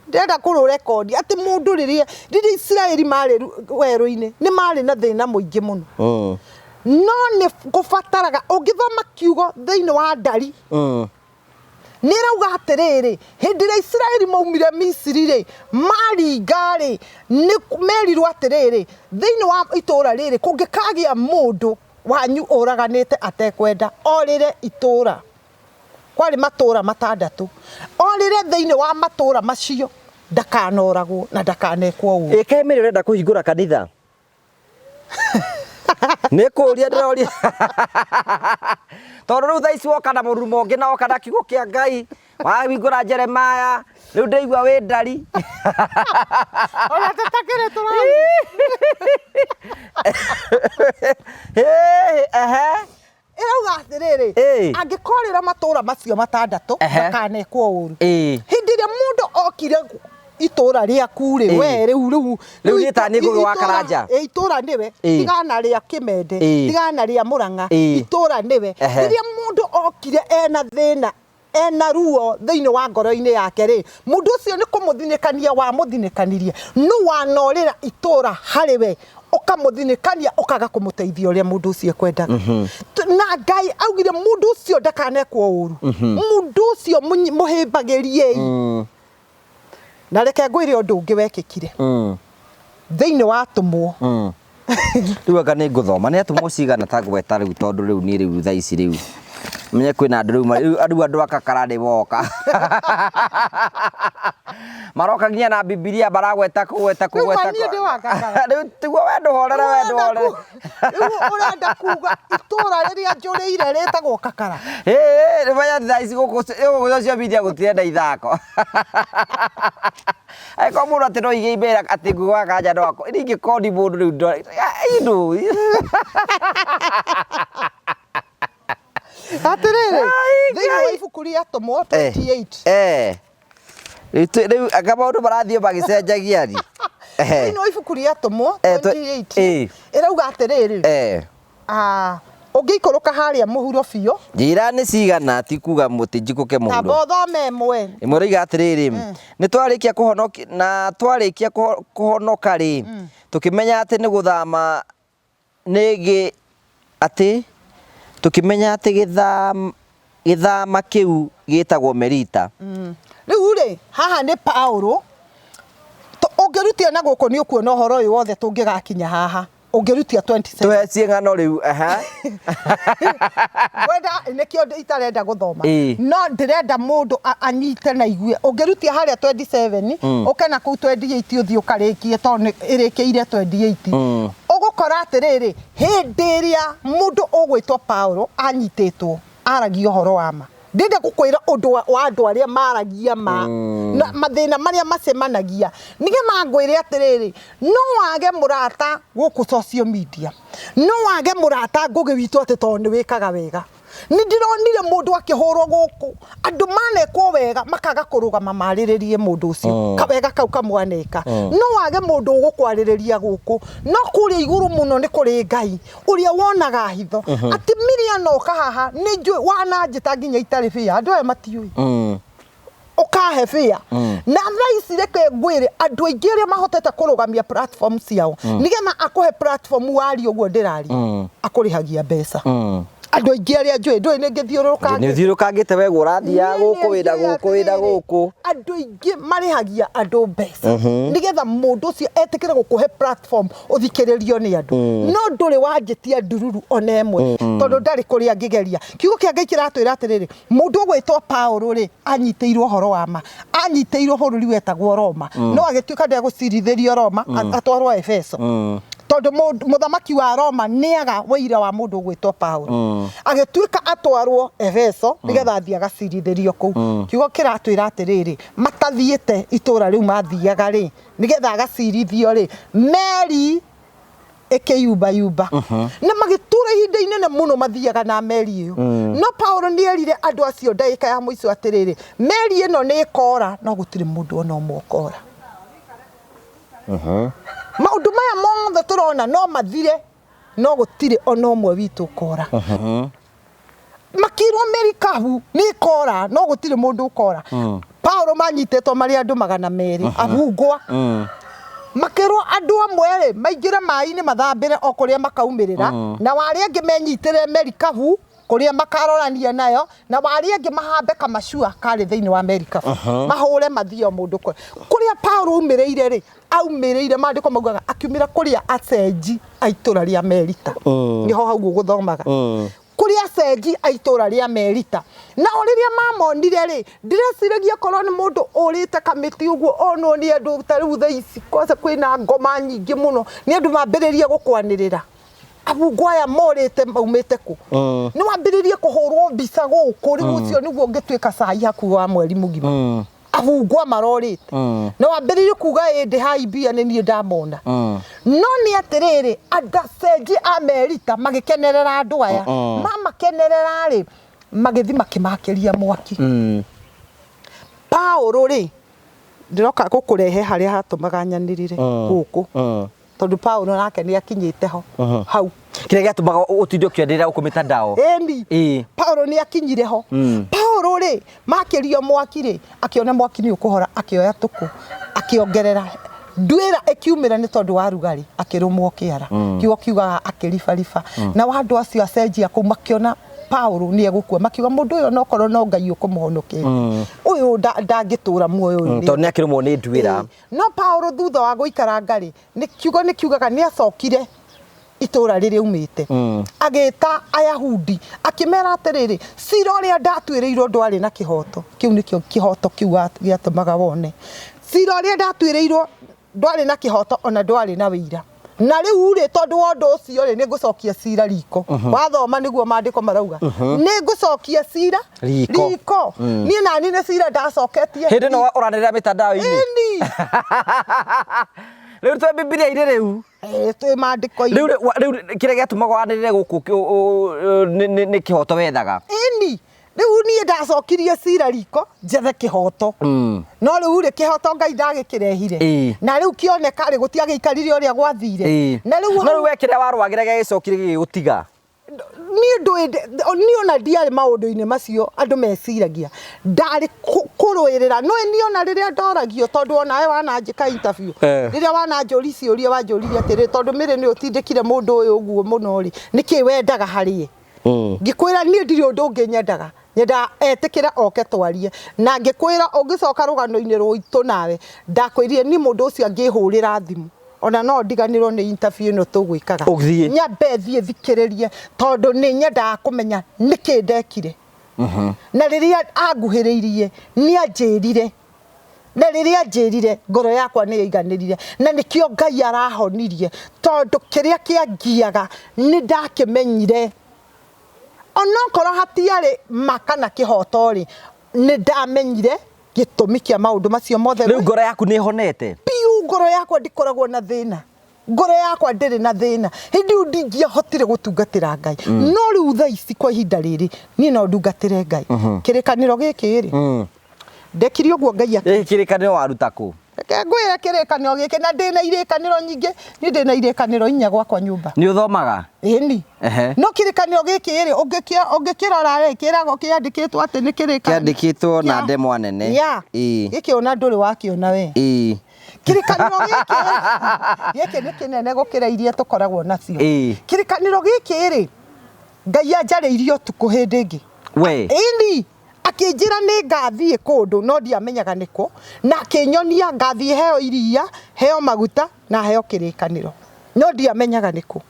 ndenda kururekondi ati mundu riria Israeli mari weru-ini ni mari na thina muingi muno no ni gubataraga ungithoma kiugo thiini wa ndari nirauga atiriri hindi ria Israeli maumire Misiri ri maringa ri ni merirwo atiriri thiini wa itura riri kungikagia mundu wanyu uraganite atekwenda orire itura kwari matura matandatu orire thiini wa matura macio ndakanoragwo na ndakanekwo uru ikemiri urenda kuhingura kanitha nikuria ndiroria tondu riu thaici woka na murumo ungi na woka na kiugo kia Ngai wahingura Jeremia riu ndeigua wi ndari ona tatakire tura irauga atiriri angikorira matura macio matandatu ndakanekwo uru hindi ria mundu okire itura ria kure we riu ni ngugi wa Karanja itura niwe tigana ria Kimende tigana ria Muranga itura niwe ria mundu okire ena thina ena ruo thiini wa ngoro-ini yake ri mundu ucio ni kumuthinikania wa muthinikanirie no wanorira itura hariwe ukamuthinikania ukaga kumuteithia uria mundu ucio kwendaga na Ngai augire mundu ucio ndakanekwo uru mundu ucio muhimbagirie na reke ngwire undu ungi wekikire thiini wa tumwo riu anga ni nguthoma ni atumwo cigana ta ngweta riu tondu riu ni riu thaici riu menye kwina andu andu akakarani boka maroka nginya na Biblia baragweta kugweta riu tiguo wendo horere urenda kuga itura riria njuriire ritagwo kakara ribaya thaici guku social media gutirenda ithako aiko mundu ati no ige imbera ati ngugwa kanja ndwako iringi kondi mundu riu indu atiriri thiini wa ibuku ria tumwo 28 riu anga maundu marathie magicenjagia ri thiini wa ibuku ria tumwo 28 irauga atiriri Ũngĩikũrũka harĩa mũhuro biũ. Njĩra nĩ cigana ti kuga mũtĩ njikũke mũhuro. Tamba thome ĩmwe. Ĩmwe roiga atĩrĩrĩ, nĩ twarĩkia kũhonoka na twarĩkia kũhonoka rĩ, tũkĩmenya atĩ nĩ gũthama nĩgĩ atĩ tũkĩmenya atĩ gĩthama kĩu gĩtagwo Merita. Rĩu rĩ haha nĩ Paulo. Ũngĩrutia na gũkũ nĩ ũkuona ũhoro ũyũ wothe tũngĩgakinya haha. Ũngĩrutia 27. Tũhe ciĩng'ano rĩu Wenda nĩkĩo itarenda gũthoma. No ndĩrenda mũndũ anyite na igue. Ũngĩrutia harĩa 27 ũke na kũu 28 ũthiĩ ũkarĩkie tondũ ĩrĩkĩire 28. Ũgũkora atĩrĩrĩ hĩndĩ ĩrĩa mũndũ ũgwĩtwo Paulo anyitĩtwo aragia ũhoro wa ma. Ndĩrenda gũkwĩra ũndũ wa andũ arĩa maragia ma na mathĩna marĩa macemanagia. Nĩgetha ngwĩre atĩrĩrĩ no wage mũrata gũkũ social media. No wage mũrata ngũgĩ witũ atĩ tondũ nĩ wĩkaga wega. Nĩndĩronire mũndũ akĩhũrwo gũkũ. Andũ manekwo wega makaga kũrũgama marĩrĩrie mũndũ ũcio. Kawega kau kamwaneka. No wage mũndũ ũgũkwarĩrĩria gũkũ. No kũrĩa igũrũ mũno nĩ kũrĩ Ngai. Ũrĩa wonaga hitho. Atĩ Miriam oka haha nĩ njũĩ wananjĩta nginya itarĩ bĩa. Andũ aya matiũĩ. Ũkahe bĩa. Na thaa ici reke ngwĩre andũ aingĩ arĩa mahotete kũrũgamia platform ciao. Nĩgetha akũhe platform wario ũguo ndĩrari. Akũrĩhagia mbeca. Andũ aingĩ arĩa njũĩ ndũĩ nĩ ngĩthiũrũrũkangĩte. Nĩ ũthiũrũkangĩte we ũrathiaga gũkũ wĩra gũkũ. Andũ aingĩ marĩhagia andũ mbeca. Nĩgetha mũndũ ũcio etĩkĩre gũkũhe platform ũthikĩrĩrio nĩ andũ. No ndũrĩ wanjĩtia ndururu ona ĩmwe tondũ ndarĩ kũrĩa angĩgeria. Kiugo kĩa Ngai kĩratwĩra atĩrĩrĩ mũndũ ũgwĩtwo Paulo rĩ anyitĩirwo ũhoro wa ma. Anyitĩirwo bũrũri wetagwo Roma. No agĩtuĩka ndegũcirithĩrio Roma atwarwo Efeso. Tondũ mũthamaki wa Roma nĩaga wĩira wa mũndũ ũgwĩtwo Paulo. Agĩtuĩka atwarwo Efeso nĩgetha athiĩ agacirithĩrio kũu. Kiugo kĩratwĩra atĩrĩrĩ matathiĩte itũra rĩu mathiaga rĩ nĩgetha agacirithio rĩ meri ĩkĩyumbayumba. Na magĩtũra ihinda inene mũno mathiaga na meri ĩyo. No Paulo nĩerire andũ acio ndagĩka ya mũico atĩrĩrĩ meri ĩno nĩ ĩkora no gũtirĩ mũndũ ona ũmwe ũkora. Maũndũ maya mothe tũrona no mathire no gũtirĩ ona ũmwe witũ ũkora. Makirwo Merikabu nĩ ĩkora no gũtirĩ mũndũ ũkora. Paulo manyitĩtwo marĩ andũ 200 abungwa. Makirwo andũ amwe rĩ maingĩre maĩ-inĩ mathambĩre o kũrĩa makaumĩrĩra na warĩ angĩ menyitĩre Merikabu kũrĩa makarorania nayo na warĩ angĩ mahambe kamacua karĩ thĩinĩ wa Merikabu. Mahũre mathio mũndũ kũrĩa Paulo umĩrĩire rĩ aumĩrĩire maandĩko maugaga akiumĩra kũrĩa acenji a itũra rĩa Merita. Niho hau gũthomaga. Kũrĩa acenji a itũra rĩa Merita. Na rĩrĩa mamonire rĩ ndireciragia korwo nĩ mũndũ ũrĩte kamĩtĩ ũguo onwo nĩ andũ ta rĩu thaa ici kwĩna ngoma nyingĩ mũno nĩ andũ mambĩrĩria gũkwanĩrĩra. Abungwa aya morĩte maumĩte kũ? Nĩ wambĩrĩrie kũhũrwo mbica gũkũ rĩu ũcio nĩguo ũngĩtuĩka cai hakuhĩ wa mweri mũgima. Abungwa marorĩte. Na wambĩrĩrie kuga ĩndĩ hai mbia nĩ niĩ ndamona. No nĩ atĩrĩrĩ andũ acenji a Merita magĩkenerera andũ aya. Mamakenerera rĩ magĩthi makĩmakĩria mwaki. Paulo rĩ ndĩroka gũkũrehe harĩa hatũmaga nyanĩrĩre gũkũ. Tondũ Paulo nake nĩ akinyĩte ho hau. Kĩrĩa gĩatũmaga ũtinde ũkĩenderera gũkũ mĩtandao. Ĩni. Paulo nĩ akinyire ho. Paulo rĩ makĩrio mwaki rĩ akĩona mwaki nĩ ũkũhora akĩoya tũkũ akĩongerera ndwĩra ĩkiumĩra nĩ tondũ wa rugarĩ akĩrũmwo kĩara. Kiugo kiugaga akĩribariba. Na andũ acio acenjia kũu makĩona Paulo nĩ egũkua makiuga mũndũ ũyũ no korwo no Ngai ũkũmũhonokeria. Ũyũ ndangĩtũra muoyo ũyũ. Tondũ nĩ akĩrũmwo nĩ ndwĩra. No Paulo thutha wa gũikaranga rĩ nĩ kiugaga nĩ acokire itũra rĩrĩa umĩte. Agĩta Ayahudi akĩmera atĩrĩrĩ cira ũrĩa ndatuĩrĩirwo ndwarĩ na kĩhoto. Kĩu nĩkĩo kĩhoto kĩu gĩatũmaga wone. Cira ũrĩa ndatuĩrĩirwo ndwarĩ na kĩhoto ona ndwarĩ na wĩira. Na rĩu rĩ tondũ wa ũndũ ũcio rĩ nĩ ngũcokia cira riko. Wathoma nĩguo maandĩko marauga. Nĩ ngũcokia cira riko. Niĩ nani nĩ cira ndacoketie. Hĩndĩ no ũranĩrĩra mĩtandao-inĩ. Rĩu twĩ Bibilia-inĩ rĩu. Twĩ maandĩko-inĩ. Rĩu kĩrĩa gĩatũmaga wanĩrĩre gũkũ nĩ kĩhoto wethaga. Ĩni. Rĩu niĩ ndacokirie cira riko njethe kĩhoto. No rĩu rĩ kĩhoto Ngai ndagĩkĩrehire. Na rĩu kĩoneka rĩ gũtiagĩikarire ũrĩa gwathire. Na rĩu we kĩrĩa warwagĩra gĩgĩcokire gĩgĩgũtiga. niona ndiarĩ maũndũ-inĩ macio andũ meciragia ndarĩ kũrũĩrĩra no niona rĩrĩa ndoragio tondũ onawe wananjĩka interview rĩrĩa wananjũria ciũria wanjũririe atĩrĩ tondũ mĩrĩ nĩ ũtindĩkire mũndũ ũyũ ũguo mũno rĩ nĩkĩ wendaga harĩ ngĩkwĩra niĩ ndirĩ ũndũ ũngĩ nyendaga nyenda etĩkĩra oke twarie na ngĩkwĩra ũngĩcoka rũgano-inĩ rwitũ nawe ndakwĩrire ni mũndũ ũcio angĩhũrĩra thimũ ona no ndiganĩrwo nĩ interview ĩno tũgwĩkaga nyambe thiĩ thikĩrĩrie tondũ nĩ nyendaga kũmenya nĩkĩ ndekire na rĩrĩa anguhĩrĩirie nĩ anjĩrire na rĩrĩa anjĩrire ngoro yakwa nĩ yaiganĩrire na nĩkĩo Ngai arahonirie tondũ kĩrĩa kĩangiaga nĩ ndakĩmenyire onokorwo hatiarĩ maka na kĩhoto rĩ nĩ ndamenyire gĩtũmi kĩa maũndũ macio mothe rĩu ngoro yaku nĩ honete ngoro yakwa ndikoragwo na thĩna ngoro yakwa ndĩrĩ na thĩna hĩndĩ ĩyo ndingĩahotire gũtungatĩra Ngai no rĩu thaa ici kwa ihinda rĩrĩ niĩ no ndungatĩre Ngai kĩrĩkanĩro gĩkĩ rĩ ndekire ũguo Ngai kĩrĩkanĩro waruta kũ ngwĩre kĩrĩkanĩro gĩkĩ na ndĩna irĩkanĩro nyingĩ nĩ ndĩna irĩkanĩro 4 gwakwa nyũmba nĩ ũthomaga ĩni no kĩrĩkanĩro gĩkĩ rĩ ũngĩkĩrora rĩ kĩragwo kĩandĩkĩtwo atĩ nĩ kĩandĩkĩtwo na ndemwa nene gĩkĩ ona ndũrĩ wakĩona we kĩrĩkanĩro gĩkĩ nĩ kĩnene gũkĩra iria tũkoragwo nacio kĩrĩkanĩro gĩkĩ rĩ Ngai anjarĩirie ũtukũ hĩndĩ ĩngĩ we ĩni akĩnjĩra nĩ ngathiĩ kũndũ no ndiamenyaga nĩkũ na akĩnyonia ngathiĩ heo iria heo maguta na heo kĩrĩkanĩro no ndiamenyaga nĩkũ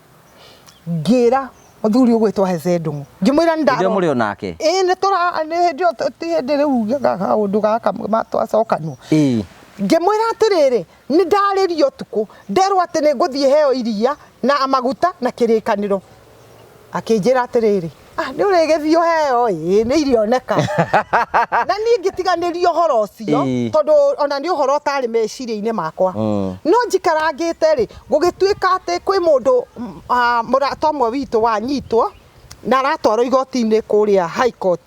ngĩra mũthuri ũgwĩtwo Hezeh ndung'u ngĩmwĩra ndio mũrĩ onake nĩ hĩndĩ rĩu kaũndũ gaka twacokanwo ngĩmwĩra atĩrĩrĩ nĩ ndarĩrio ũtukũ nderwo atĩ nĩ ngũthiĩ heo iria na maguta na kĩrĩkanĩro akĩnjĩra atĩrĩrĩ nĩ ũrĩgĩthiĩ heo nĩ irioneka na niĩ ngĩtiganĩrio ũhoro ũcio tondũ ona nĩ ũhoro ũtarĩ meciria-inĩ makwa no njikarangĩte rĩ gũgĩtuĩka atĩ kwĩ mũndũ mũrata ũmwe witũ wanyitwo na aratwarwo igoti-inĩ kũrĩa high court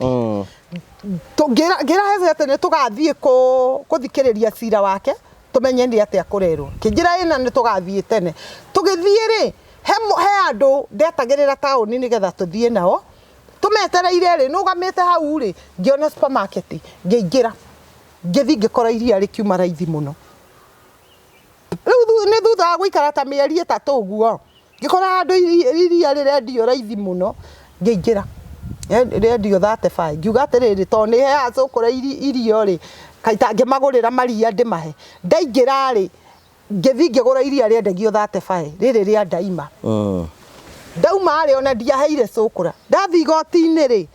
ngĩra Hezeh atĩ nĩ tũgathiĩ kũthikĩrĩria cira wake tũmenye nĩ atĩa kũrerwo kĩnjĩra ĩna nĩ tũgathiĩ tene tũgĩthiĩ rĩ he andũ ndetagĩrĩra taũni nĩgetha tũthiĩ nao tũmetereire rĩ nũgamĩte hau rĩ ngĩona supermarket ngĩingĩra ngĩthi ngĩkora iria rĩkiuma raithi mũno rĩu nĩ thutha wa gũikara ta mĩeri 3 ũguo ngĩkora andũ iria rĩrendio raithi mũno ngĩingĩra rendio 35 ngiuga atĩrĩrĩ tondũ nĩ heaga cũkũra irio rĩ kaita ngĩmagũrĩra maria ndĩmahe ndaingĩra rĩ ngĩthi ngĩgũra iria rĩendagio 35 rĩrĩ rĩa Daima ndauma rĩ ona ndiaheire cũkũra ndathi igoti-inĩ rĩ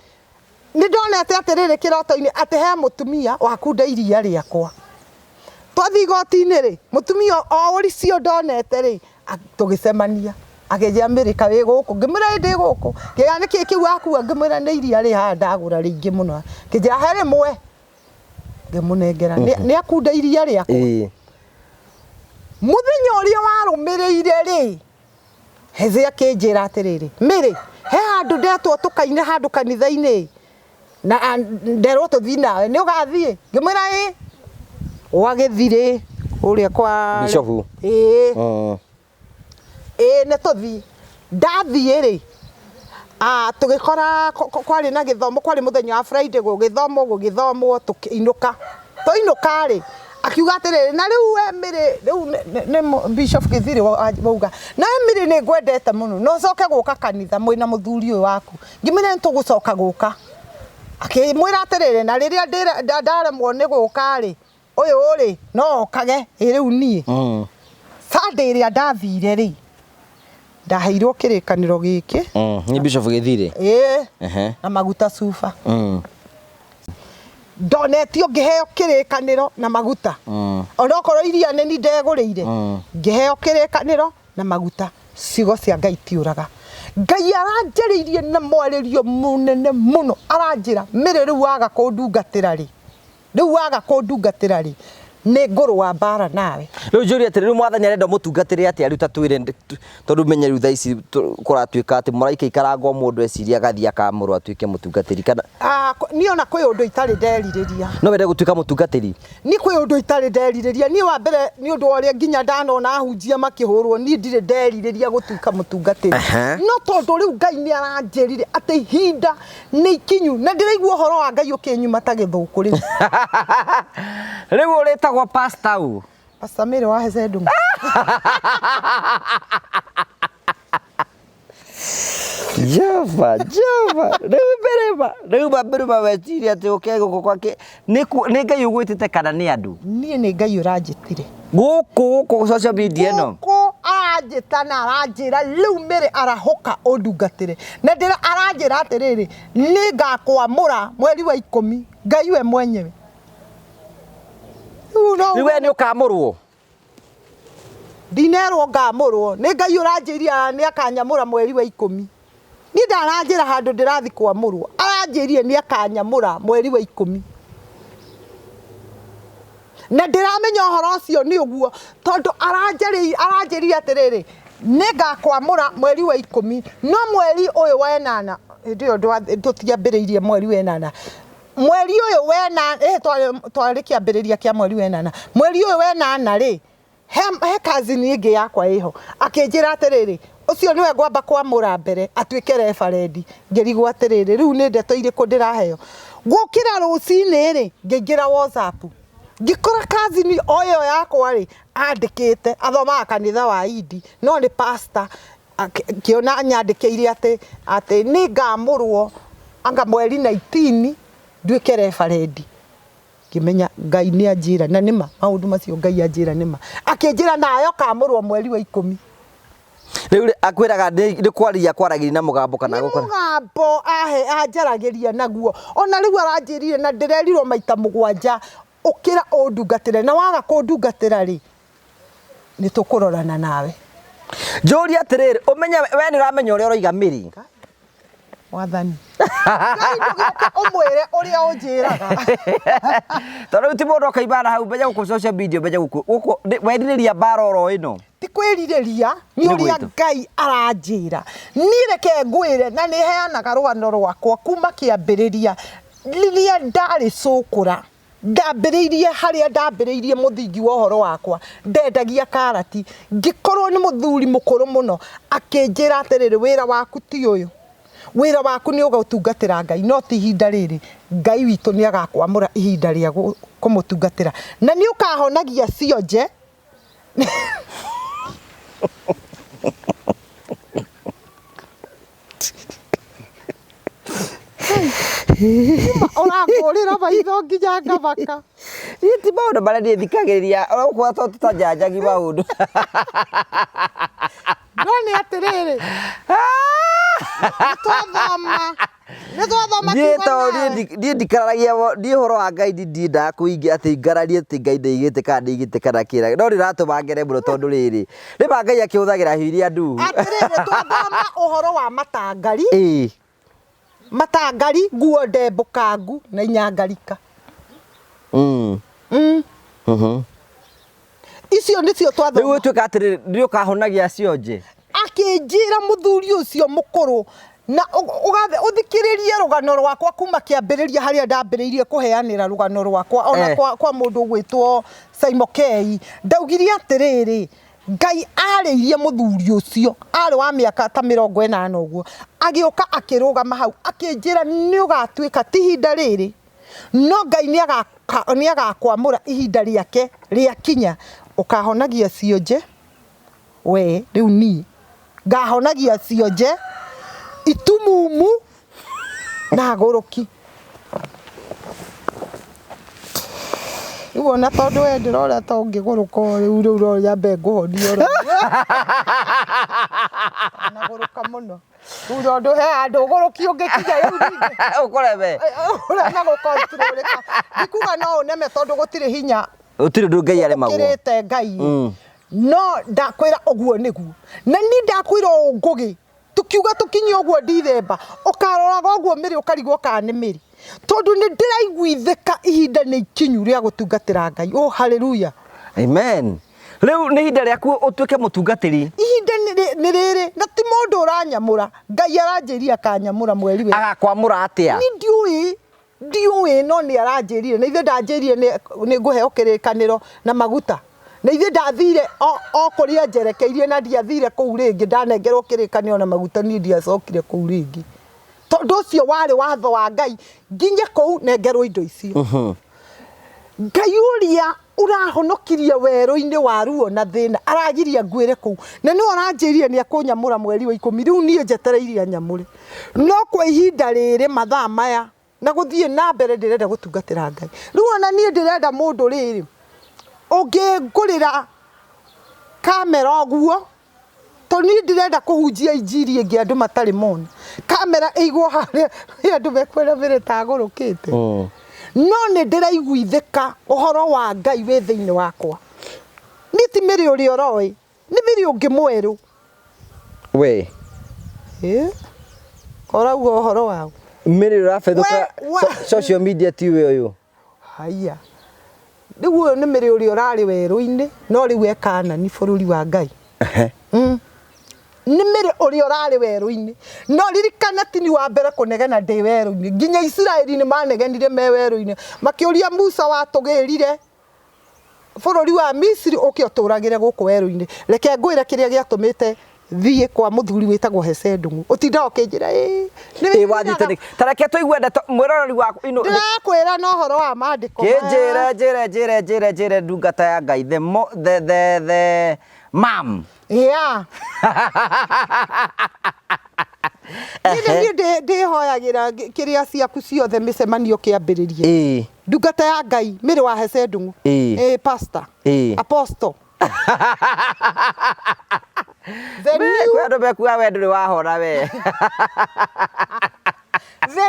nĩ ndonete atĩrĩrĩ kĩroto-inĩ atĩ he mũtumia wakunda iria rĩakwa twathi igoti-inĩ rĩ mũtumia o ũcio ndonete rĩ tũgĩcemania akĩnjĩra Mĩrĩka wĩ gũkũ ngĩmwĩra ndĩ gũkũ kĩga nĩkĩ kĩu wakua ngĩmwĩra nĩ iria rĩ haha ndagũra rĩingĩ mũno kĩnjĩra he rĩmwe ngĩmũnengera nĩ akunda iria rĩakwa mũthenya ũrĩa warũmĩrĩire rĩ Hezeh akĩnjĩra atĩrĩrĩ Mĩrĩ he handũ ndetwo tũkaine handũ kanitha-inĩ na nderwo tũthiĩ nawe nĩ ũgathiĩ ngĩmwĩra wagĩthirĩ ũrĩa kwa Bishofu nĩ tũthiĩ ndathiĩ rĩ tũgĩkora kwarĩ na gĩthomo kwarĩ mũthenya wa Friday gũgĩthomwo tũkĩinũka tũinũka rĩ akiuga atĩrĩrĩ na rĩu we Mĩrĩ rĩu nĩ Bishop Gĩthiri wauga na Mĩrĩ nĩ ngwendete mũno no coke gũka kanitha mwĩna mũthuri ũyũ waku ngĩmwĩra nĩ tũgũcoka gũka akĩmwĩra atĩrĩrĩ na rĩrĩa ndaremwo nĩ gũka rĩ ũyũ rĩ no okage rĩu niĩ Sunday ĩrĩa ndathire rĩ ndaheirwo kĩrĩkanĩro gĩkĩ nĩ Bishop Gĩthiri na maguta cuba ndonetio ngĩheo kĩrĩkanĩro na maguta onokorwo iria nĩ ndegũrĩire ngĩheo kĩrĩkanĩro na maguta ciugo cia Ngai tiũraga Ngai aranjarĩirie na mwarĩrio mũnene mũno aranjĩra Mĩrĩ rĩu waga kũndungatĩra rĩ nĩ ngũrũ wa mbara nawe. Rĩu njũria atĩrĩrĩ mwathani arenda mũtungatĩre atĩa rĩu ta twĩre tondũ menye rĩu thaa ici kũratuĩka atĩ mũraika ikarangwo mũndũ eciria agathii akamũrwo atuĩke mũtungatĩri kana niĩ ona kwĩ ũndũ itarĩ nderirĩria. No wende gũtuĩka mũtungatĩri? Niĩ kwĩ ũndũ itarĩ nderirĩria. Niĩ wa mbere nĩ ũndũ ũrĩa nginya ndanona ahunjia makĩhũrwo niĩ ndirĩ nderirĩria gũtuĩka mũtungatĩri. No tondũ rĩu Ngai nĩ aranjĩrire atĩ ihinda nĩ ikinyu na ndĩraigua ũhoro wa Ngai ũkĩnyuma ta gĩthũkũ rĩu. Rĩu ũrĩtagwo pastor u? Pastor Mary wa Hezeh Ndung'u. Java. Rĩu mbere weciria atĩ ũkegũkũ kwake nĩ Ngai ũgwĩtĩte kana nĩ andũ? Niĩ nĩ Ngai ũranjĩtire. Gũkũ social media ĩno? Gũkũ aranjĩta na aranjĩra rĩu Mary arahũka ũndungatĩre. Na aranjĩra atĩrĩrĩ nĩ ngakwamũra mweri wa 10 Ngai we mwenyewe. Rĩu we nĩ ũkamũrwo? Ndinerwo ngamũrwo. Nĩ Ngai ũranjĩria nĩ akanyamũra mweri wa 10. Niĩ ndaranjĩra handũ ndĩrathi kwamũrwo. Aranjĩrire nĩ akanyamũra mweri wa 10. Na ndĩramenya ũhoro ũcio nĩ ũguo tondũ aranjĩrire atĩrĩrĩ nĩ ngakwamũra mweri wa 10 no mweri ũyũ wa 8 hĩndĩ ĩyo tũtiambĩrĩirie mweri wa 8. Mweri ũyũ wa 8 twarĩ kĩambĩrĩria kĩa mweri wa 8. Mweri ũyũ wa 8 rĩ he kazini ĩngĩ yakwa ĩho akĩnjĩra atĩrĩrĩ ũcio nĩwe ngwamba kwamũra mbere atuĩke referendi. Ngĩrigwo atĩrĩrĩ rĩu nĩ ndeto irĩkũ ndĩraheo. Gũkĩra rũcinĩ rĩ ngĩingĩra WhatsApp ngĩkora kazini oyo yakwa rĩ andĩkĩte athomaga kanitha wa Idi no nĩ pastor kĩona nyandĩkĩire atĩ nĩ ngamũrwo anga mweri 19 nduĩke referendi. Ngĩmenya Ngai nĩ anjĩra na nĩma maũndũ macio Ngai anjĩra nĩma. Akĩnjĩra nayo kamũrwo mweri wa 10. Rĩu akwĩraga nĩ kwaragĩria na mũgambo kana gũkora? Mũgambo anjaragĩria naguo. Ona rĩu aranjĩrire na ndĩrerirwo maita 7 ũkĩra ũndungatĩre na waga kũndungatĩra rĩ nĩ tũkũrorana nawe. Njũria atĩrĩrĩ ũmenye we nĩ ũramenya ũrĩa ũroiga Mary? Wathani. Ngai ndũgĩũke ũmwĩre ũrĩa ũnjĩraga. Tondũ ti mũndũ akaimana hau mbeja gũkũ social media mbeja gũkũ werirĩria mbara oro ĩno. Ti kwĩrirĩria nĩ ũrĩa Ngai aranjĩra. Niĩ reke ngwĩre na nĩ heanaga rũgano rwakwa kuma kĩambĩrĩria rĩrĩa ndarĩ cũkũra. Ndambĩrĩirie harĩa ndambĩrĩirie mũthingi wa ũhoro wakwa ndendagia karati ngĩkorwo nĩ mũthuri mũkũrũ mũno akĩnjĩra atĩrĩrĩ wĩra waku ti ũyũ. Wĩra waku nĩ ũgũtungatĩra Ngai no ti ihinda rĩrĩ Ngai witũ nĩ agakwamũra ihinda rĩa kũmũtungatĩra na nĩ ũkahonagia cionje. Ũrakũrĩra maitho nginya ngabaka. Ti maũndũ marĩa niĩ thikagĩrĩria ũrakorwo tũtajanjagi maũndũ. No nĩ atĩrĩrĩ niĩ ndikararagia niĩ ũhoro wa Ngai ndiendaga kũingĩ atĩ ngararie atĩ Ngai ndaigĩte kana ndaigĩte kana kĩra no rĩratũma ngere mũno tondũ rĩrĩ rĩma Ngai akĩhũthagĩra hiria ndu. Atĩrĩrĩ twathoma ũhoro wa matangari. Matangari nguo ndembũkangu na inyangarika. Icio nĩcio twathoma. Rĩu ũtuĩka atĩrĩrĩ nĩ ũkahonagia cionje. Akĩnjĩra mũthuri ũcio mũkũrũ na ũthikĩrĩrie rũgano rwakwa kuma kĩambĩrĩria harĩa ndambĩrĩirie kũheanĩra rũgano rwakwa ona kwa mũndũ gwĩtwo Simon Kei. Ndaugire atĩrĩrĩ Ngai arĩirie mũthuri ũcio arĩ wa mĩaka ta 40 ũguo agĩũka akĩrũgama hau akĩnjĩra nĩ ũgatuĩka ti ihinda rĩrĩ no Ngai nĩ agakwamũra ihinda rĩake rĩakinya ũkahonagia cionje we rĩu niĩ ngahonagia cionje itumumu na gũrũki. Iwona tondũ we ndĩrora ta ũngĩgũrũka rĩu ũrĩa mbe ngũhonio na gũrũka mũno. Tondũ he andũ ũgũrũki ũngĩkinya rĩu ningĩ ũkorebe ũrĩa na gũkontroleka. Ndikuga no ũneme tondũ gũtirĩ hinya. Gũtirĩ ũndũ Ngai aremagwo. Ũkĩrĩte Ngai. No ndakwĩra ũguo nĩguo. Na niĩ ndakwĩra ngũgĩ tukiuga tukinye ũguo Dithemba ũkaroraga ũguo Mary ũkarigwo kana nĩ Mary. tondu ni ndiraiguithika ihinda ni ikinyu ria gutungatira Ngai. Oh, hallelujah. Amen. Leo ni ihinda riaku utuike mutungatiri. Ihinda ni riri na ti mundu uranyamura. Ngai aranjiria kanyamura mweri we. Agakwamura atia? Ni ndiui no ni aranjirire. Na ithe ndanjirire ni nguheo kirikaniro na maguta. Na ithe ndathire o kuria njerekeirie na ndiathire kuu ringi ndanengerwo kirikaniro na maguta ni ndiacokire kuu ringi. Tondu ucio wari watho wa Ngai nginye kuu nengerwo indo icio. Ngai uria urahonokirie weru-ini wa ruo na thina aragiria ngwire kuu na no aranjirie ni akunyamura mweri wa 10 riu nie njetereirie nyamure no kwa ihinda riri mathaa maya na guthie na mbere ndirenda gutungatira Ngai riu ona nie ndirenda mundu riri ungingurira kamera oguo to nie ndirenda kuhunjia injiri ingi andu matari mona kamera igwo haria andu mekwera mbere tagurukite no ni ndiraiguithika uhoro wa Ngai we thiini wakwa ni ti miri uri oroi ni miri ungi mweru we korauga uhoro wa miri urafethuka social media ti we uyu haya riu ni miri uri urari weru-ini no riu ekana ni bururi wa Ngai ni miri uri urari weru-ini no ririkana tini wa mbere kunegena ndi weru-ini nginya Israeli ni manegenire me weru-ini makiuria Musa watugirire bururi wa Misiri ukioturagire guku weru-ini reke ngwire kiria giatumite thie kwa muthuri witagwo Hezeh utinda ukinjira ni wathite tareke tuigwenda mwirorori waku ino ndakwira no horo wa maandiko njire ndungata ya Ngai the mam Ndi hoyagira kiria ciaku ciothe micemanio kiambiririe ndungata ya Ngai miri wa Hezeh pastor apostle the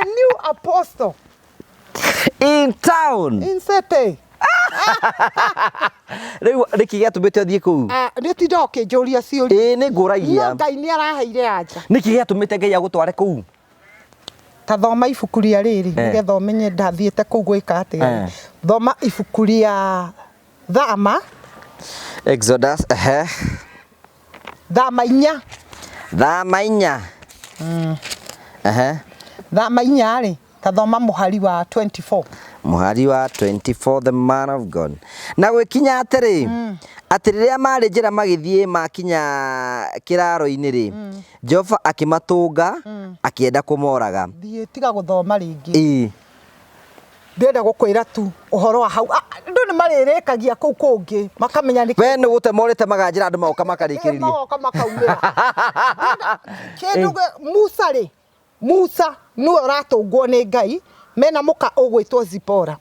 new apostle in town in city riu rikigia tumite thie kuu ni ti ndoke njuria ciuri ni nguragia Ngai ni araheire anja nikigia tumite Ngai agutware kuu ta thoma ibuku ria riri nigetha umenye ndathiete kuu gwika atia thoma ibuku ria Thama Exodus Thama 4 Thama 4 ri ta thoma muhari wa 24 muhari wa 24 the man of God na gwikinya atiri atiriria mari njira magithie makinya kiraro-ini ri Jehova akimatunga akienda kumoraga thie tiga guthoma ringi ndenda gukwira tu uhoro wa hau ndu ni maririkagia kuu kungi makamenya ni we ni gute morite maganjira andu maoka makarikiririe maoka makaumira kindu Musa niwe uratungwo ni Ngai mena muka ugwitwo Zipora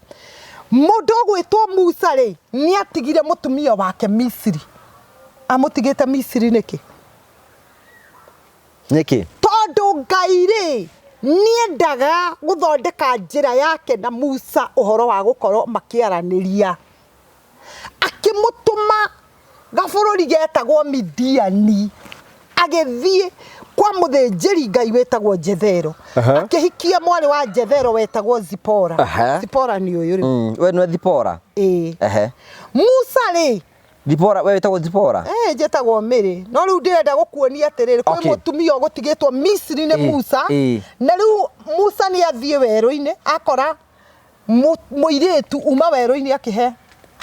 mundu ugwitwo Musa ri ni atigire mutumia wake Misiri amutigite Misiri niki tondu Ngai ri niendaga guthondeka njira yake na Musa uhoro wa gukorwo makiaraniria akimutuma gabururi getagwo Midiani agithie kwa muthinjiri Ngai wetagwo Jethero akihikia mwari wa Jethero wetagwo Zipora Zipora ni uyu ri we no Zipora Musa ri Zipora we wetagwo Zipora jetagwo Miri no riu ndirenda gukuonia atiriri kwi mutumia ugutigitwo Misiri ni Musa na riu Musa ni athie weru-ini akora muiritu uma weru-ini akihe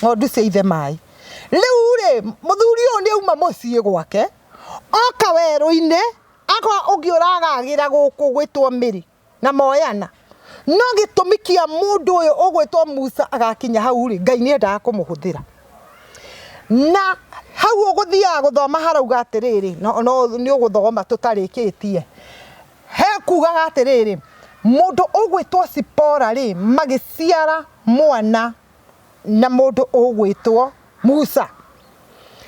ngondu cia ithe mai riu ri muthuri uyu ni uma mucii gwake oka weru-ini akwa ungiuragagira guku gwitwo Miri na moyana no gitumikia mundu uyu ugwitwo Musa agakinya hau ri Ngai ni endaga kumuhuthira na hau uguthia guthoma harauga atiriri no ni uguthoma tutarikitie he kugaga atiriri mundu ugwitwo Zipora ri magiciara mwana na mundu ugwitwo Musa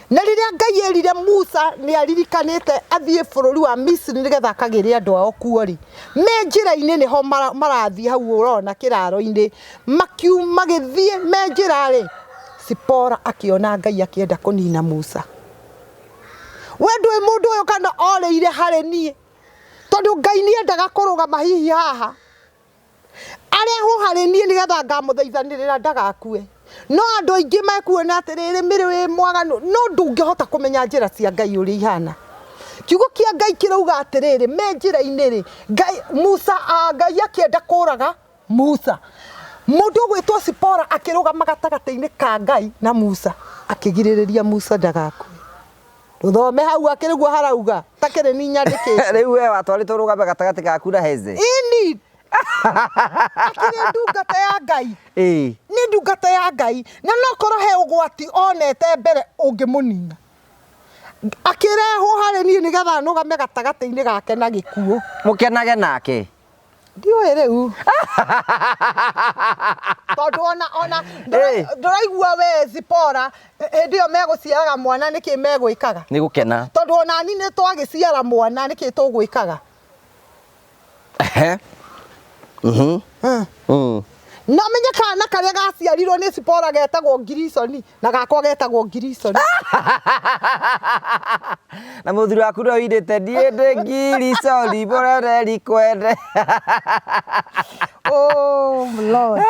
na riria Ngai erire Musa ni aririkanite athie bururi wa Misiri nigetha akagire andu ao kuo ri me njira-ini niho marathie hau urona kiraro-ini makiuma githie me njira ri Zipora akiona Ngai akienda kunina Musa we ndui mundu uyu kana orire hari nie tondu Ngai ni endaga kurugama hihi haha areho harĩ niĩ nĩgetha ngamũthaithanĩrĩra ndagakue no andũ aingĩ mekuona atĩrĩrĩ mĩrĩ wĩ mwaganu no ndũngĩhota kũmenya njĩra cia Ngai ũrĩa ihana kiugo kĩa Ngai kĩrauga atĩrĩrĩ me njĩra-inĩ rĩ Ngai Musa Ngai akĩenda kũraga Musa mũndũ gwĩtwo Sipora akĩrũgama gatagatĩ-inĩ ka Ngai na Musa akĩgirĩrĩria Musa ndagakue Ruthome hau akĩrĩguo harauga takĩrĩ ni nyandĩkĩte rĩu we watwarĩtwo rũgame gatagatĩ gaku na Hezeh ini akĩrĩ ndungata ya Ngai nĩ ndungata ya Ngai na no korwo he ũgwati onete mbere ũngĩmũnina akĩrehwo harĩ niĩ nĩgetha nũgame gatagatĩ-inĩ gake na gĩkuũ mũkenage nake ndiũĩ rĩu tondũ ona ndũraigua we Zipora hĩndĩ ĩyo megũciaraga mwana nĩkĩ megwĩkaga nĩ gũkena tondũ ona ni nĩ twagĩciara mwana nĩkĩ tũgwĩkaga no menye kana karĩa gaciarirwo nĩ Sipora getagwo Girisoni na gakwa getagwo Girisoni na mũthuri waku no indĩte ndiĩndĩ Girisoni borereri kwende oh Lord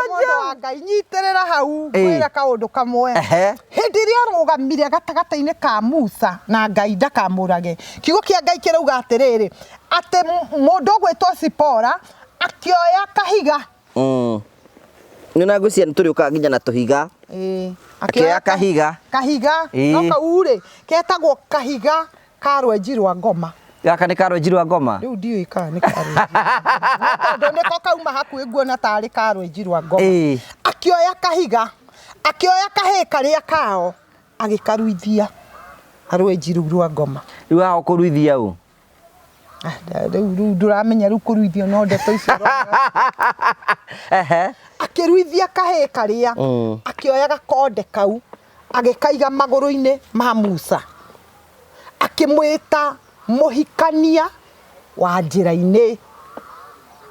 mũndũ wa Ngai nyitĩrĩra hau kwĩra kaũndũ kamwe hĩndĩ ĩrĩa arũgamire gatagatĩ-inĩ ka Musa na Ngai ndakamũrage kiugo kĩa Ngai kĩrauga atĩrĩrĩ atĩ mũndũ gwĩtwo Sipora akĩoya kahiga nĩona ngũcia nĩ tũrĩũkaga nginya na tũhiga akĩoya kahiga no kau rĩ ketagwo kahiga ka rwenji rwa ngoma gaka nĩ ka rwenji rwa ngoma rĩu ndiũĩ kana nĩ ka rwenji tondũ nĩko kauma hakuhĩ nguona tarĩ ka rwenji rwa ngoma akĩoya kahiga akĩoya kahĩ karĩa kao agĩkaruithia rwenji rũu rwa ngoma rĩu haha ũkũruithia ũ rĩu ndũramenya rĩu kũruithio no ndeto icio akĩruithia kahĩ karĩa akĩoya gakonde kau agĩkaiga magũrũ-inĩ ma Musa akĩmwĩta mũhikania wa njĩra-inĩ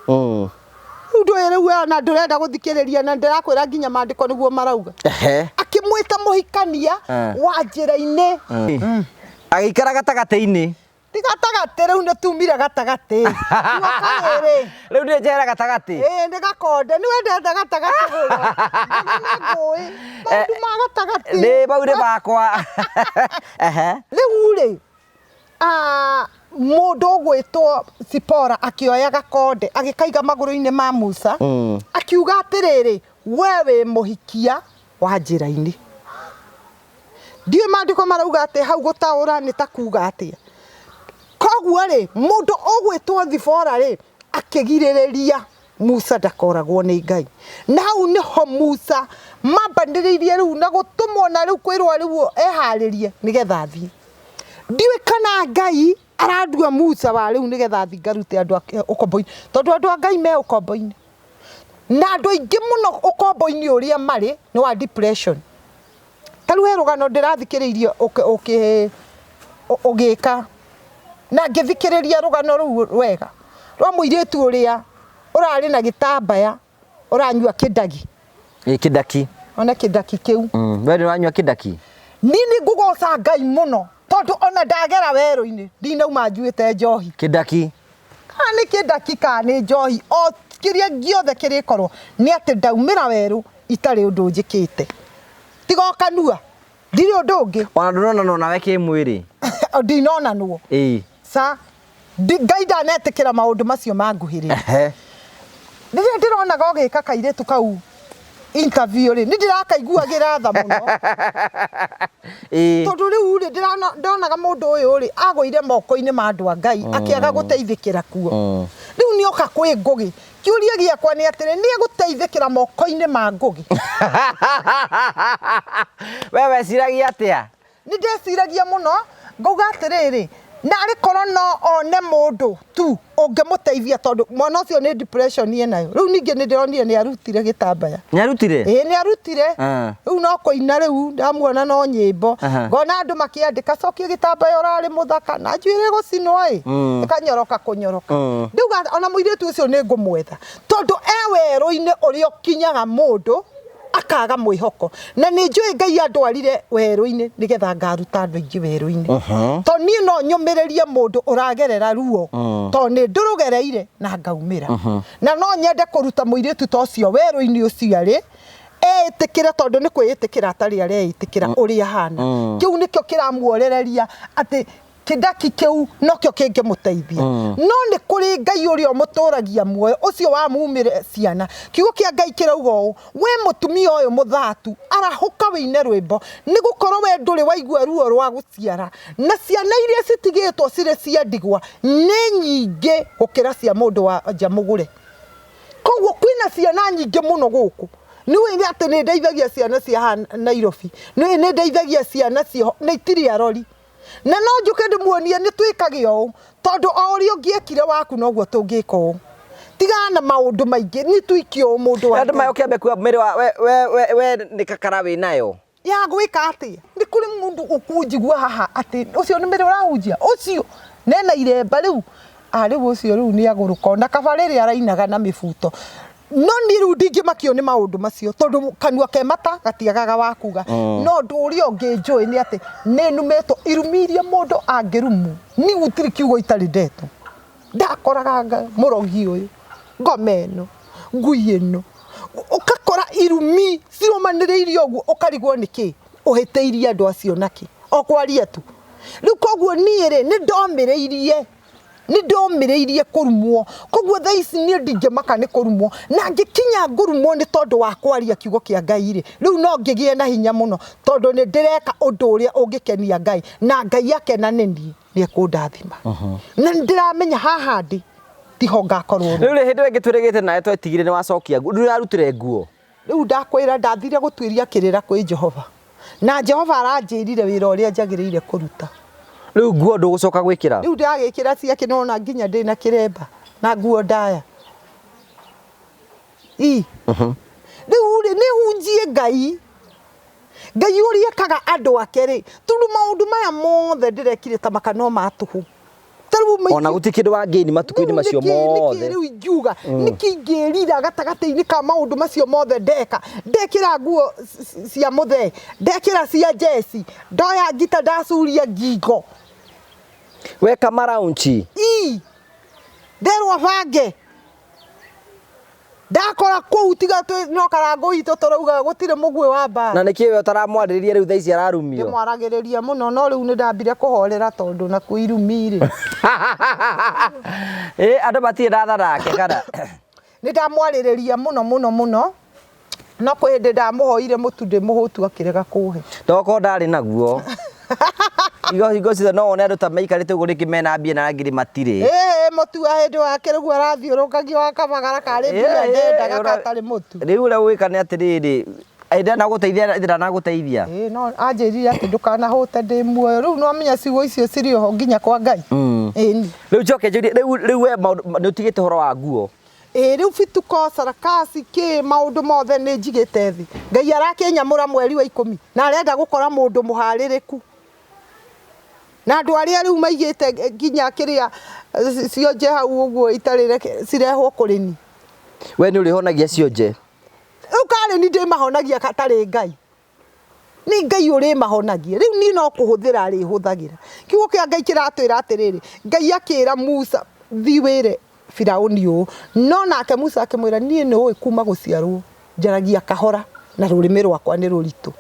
rĩu na ndũrenda gũthikĩrĩria na ndĩrakwĩra nginya maandĩko nĩguo marauga akĩmwĩta mũhikania wa njĩra-inĩ agĩikara gatagatĩ-inĩ ti gatagatĩ rĩu nĩ tumire gatagatĩ rĩu nĩ njera gatagatĩ nĩ gakonde nĩ wendete gatagatĩ ngũĩ maũndũ ma gatagatĩ nĩ mau nĩ makwa rĩu rĩ mũndũ ũgwĩtwo Sipora akĩoya gakonde agĩkaiga magũrũ-inĩ ma Musa akiuga atĩrĩrĩ we wĩ mũhikia wa njĩra-inĩ ndiũĩ maandĩko marauga atĩ hau gũtaũra nĩ ta kuuga atĩa koguo rĩ mũndũ ũgwĩtwo Sipora rĩ akĩgirĩrĩria Musa ndakoragwo nĩ Ngai na hau nĩho Musa mambanĩrĩirie rĩu na gũtũmwo na rĩu kwĩrwo rĩu eharĩrie nĩgetha athiĩ ndiũĩ kana Ngai arandua Musa wa rĩu nĩgetha athiĩ ngarute andũ ũkombo-inĩ tondũ andũ a Ngai me ũkombo-inĩ na andũ aingĩ mũno ũkombo-inĩ ũrĩa marĩ nĩ wa depression tarĩu he rũgano ndĩrathikĩrĩirie ũgĩka na ngĩthikĩrĩria rũgano rũu wega rwa mũirĩtu ũrĩa ũrarĩ na gĩtambaya ũranyua kĩndagi kĩndaki ona kĩndaki kĩu we nĩ ũranyua kĩndaki nini ngũgoca Ngai mũno tondũ ona ndagera werũ-inĩ ndinauma njuĩte njohi kĩndaki kana nĩ kĩndaki kana nĩ njohi o kĩrĩa gĩothe kĩrĩkorwo nĩ atĩ ndaumĩra werũ itarĩ ũndũ njĩkĩte tiga kanua ndirĩ ũndũ ũngĩ ona ndũronanwo nawe kĩmwĩrĩ ndinonanwo sa Ngai ndanetĩkĩra maũndũ macio manguhĩrĩra rĩrĩa ndĩronaga ũgĩka kairĩtu kau interview rĩ nĩ ndĩrakaiguagĩra tha mũno tondũ rĩu rĩ ndonaga mũndũ ũyũ rĩ agũire moko-inĩ ma andũ a Ngai akĩaga gũteithĩkĩra kuo rĩu nĩ oka kwĩ ngũgĩ kĩũria gĩakwa nĩ atĩrĩ nĩ egũteithĩkĩra moko-inĩ ma ngũgĩ we weciragia atĩa nĩ ndeciragia mũno ngauga atĩrĩrĩ narĩ korwo no one mũndũ tu ũngĩmũteithia tondũ mwana ũcio nĩ depression enayo rĩu ningĩ nĩ ndĩronire nĩ arutire gĩtambaya nĩ arutire nĩ arutire rĩu no kũina rĩu ndamuona no nyĩmbo ngona andũ makĩandĩka cokie gĩtambaya ũrarĩ mũthaka na njuĩrĩ gũcinwo ĩkanyoroka kũnyoroka rĩu ona mũirĩtu ũcio nĩ ngũmwetha tondũ werũ-inĩ ũrĩa ũkinyaga mũndũ akaga mwihoko na nĩ njũĩ Ngai andwarire werũ-inĩ nĩgetha ngaruta andũ aingĩ werũ-inĩ to niĩ no nyũmĩrĩrie mũndũ ũragerera ruo to nĩ ndũrũgereire na ngaumĩra na no nyende kũruta mũirĩtu ta ũcio werũ-inĩ ũcio arĩ etĩkĩra tondũ nĩ kwĩĩtĩkĩra atarĩ areĩtĩkĩra ũrĩa hana kĩu nĩkĩo kĩramuorereria atĩ kĩndaki kĩu nokĩo kĩngĩmũteithia no nĩ kũrĩ Ngai ũrĩa mũtũragia muoyo ũcio wamumire ciana kiugo kĩa Ngai kĩrauga ũũ we mũtumia ũyũ mũthatu arahũka wĩine rwĩmbo nĩ gũkorwo we ndũrĩ waigua ruo rwa gũciara na ciana iria citigĩtwo cirĩ cia ndigwa nĩ nyingĩ gũkĩra cia mũndũ wa nja mũgũre koguo kwĩna ciana nyingĩ mũno gũkũ nĩ wĩna atĩ nĩ ndeithagia ciana cia Nairobi nĩ ndeithagia ciana cio nĩ itirĩ arori na no njuke ndĩmuonie nĩ twĩkage ũũ tondũ o ũrĩa ũngĩekire waku noguo tũngĩka ũũ tigana na maũndũ maingĩ nĩ twikio mũndũ wa andũ mayo kĩambe kuwa mĩrĩ wa we nĩ kakara wĩ nayo ya gwĩka atĩa nĩ kũrĩ mũndũ ũkũnjigua haha atĩ ũcio nĩ mĩrĩ ũrahunjia ũcio nena iremba rĩu rĩu ũcio rĩu nĩ agũrũka na kaba rĩrĩa arainaga na mĩbuto no nĩ rĩu ndingĩmakio nĩ maũndũ macio tondũ kanua ke mata gatiagaga wakuga no ũndũ ũrĩa ũngĩ njũĩ nĩ atĩ nĩ numĩtwo irumirie mũndũ angĩrumu nĩ gũtirĩ kiugo itarĩ ndeto ndakoraga mũrogi ũyũ ngome ĩno ngui ĩno ũkakora irumi ciromanĩrĩirio ũguo ũkarigwo nĩkĩ ũhĩtĩirie andũ acio nakĩ o kwaria tu rĩu koguo niĩ rĩ nĩ ndomĩrĩirie kũrumwo koguo thaa ici niĩ ndingĩmaka nĩ kũrumwo na ngĩkinya ngũrumwo nĩ tondũ wa kwaria kiugo kĩa Ngai rĩ rĩu no ngĩgĩe na hinya mũno tondũ nĩ ndĩreka ũndũ ũrĩa ũngĩkenia Ngai na Ngai akena nĩ niĩ nĩ ekũndathima na ndĩramenya haha ndĩ tiho ngakorwo rĩu rĩ hĩndĩ ĩngĩ twĩrĩgĩte nawe twetigire nĩ wacokia nguo nĩũrarutire nguo rĩu ndakwĩra ndathire gũtuĩria kĩrĩra kwĩ Jehova na Jehova aranjĩrire wĩra ũrĩa njagĩrĩire kũruta rĩu nguo ndũgũcoka gwĩkĩra rĩu ndagĩkĩra ciake nona nginya ndĩna kĩremba na nguo ndaya rĩu rĩ nĩ hunjie Ngai ũrĩa ekaga andũ ake rĩ tondũ maũndũ maya mothe ndĩrekire ta makano ma tũhũ ona gũtirĩ kĩndũ wangĩini matukũ-inĩ macio mothe rĩu ingiuga nĩkĩingĩrira gatagatĩ-inĩ ka maũndũ macio mothe ndekĩra nguo cia mũthee ndekĩra cia jesi ndoya ngita ndacuria ngingo weka maraunchi nderwo bange ndakora kũu tiga no karango itũ tũrauga gũtirĩ mũgwe wa mbara na nĩkĩ we ũtaramwarĩrĩria rĩu thaa ici ararumio ndĩmwaragĩrĩria mũno no rĩu nĩ ndambire kũhorera tondũ na kwĩrumirĩ andũ matirĩ ndatharake kana nĩ ndamwarĩrĩria mũno no kwĩ hĩndĩ ndamũhoire mũtu ndĩmũhũtu akĩrega kũhe ndoko ndarĩ naguo Igo ciothe no wone andũ ta maikarĩte ũguo rĩngĩ mena mbia na angĩ matirĩ mũtu wa hĩndĩ wake rĩu arathiũrũkagia wakabagara karĩ mbia ndendaga gatarĩ mũtu rĩu ũrĩa gwĩka nĩ atĩrĩrĩ ndanagũteithia no anjĩrire atĩ ndũkanahũte ndĩ muoyo rĩu no menya ciugo icio cirĩ ho nginya kwa Ngai rĩu njoke njũrie rĩu we nĩ ũtigĩte ũhoro wa nguo rĩu bituko sarakasi kĩ maũndũ mothe nĩ njigĩte thĩ Ngai arakĩnyamũra mweri wa 10 na arenda gũkora mũndũ mũharĩrĩku na andũ arĩa rĩu maigĩte nginya kĩrĩa cionje hau ũguo itarĩ cirehwo kũrĩ ni we nĩ ũrĩhonagia cionje rĩu karĩ ni ndĩmahonagia gatarĩ Ngai nĩ Ngai ũrĩmahonagia rĩu niĩ no kũhũthĩra arĩhũthagĩra kiugo kĩa Ngai kĩratwĩra atĩrĩrĩ Ngai akĩra Musa thi wĩre Firaũni ũũ no nake Musa akĩmwĩra niĩ nĩũĩ kuma gũciarwo njaragia kahora na rũrĩmĩ rwakwa nĩ rũritũ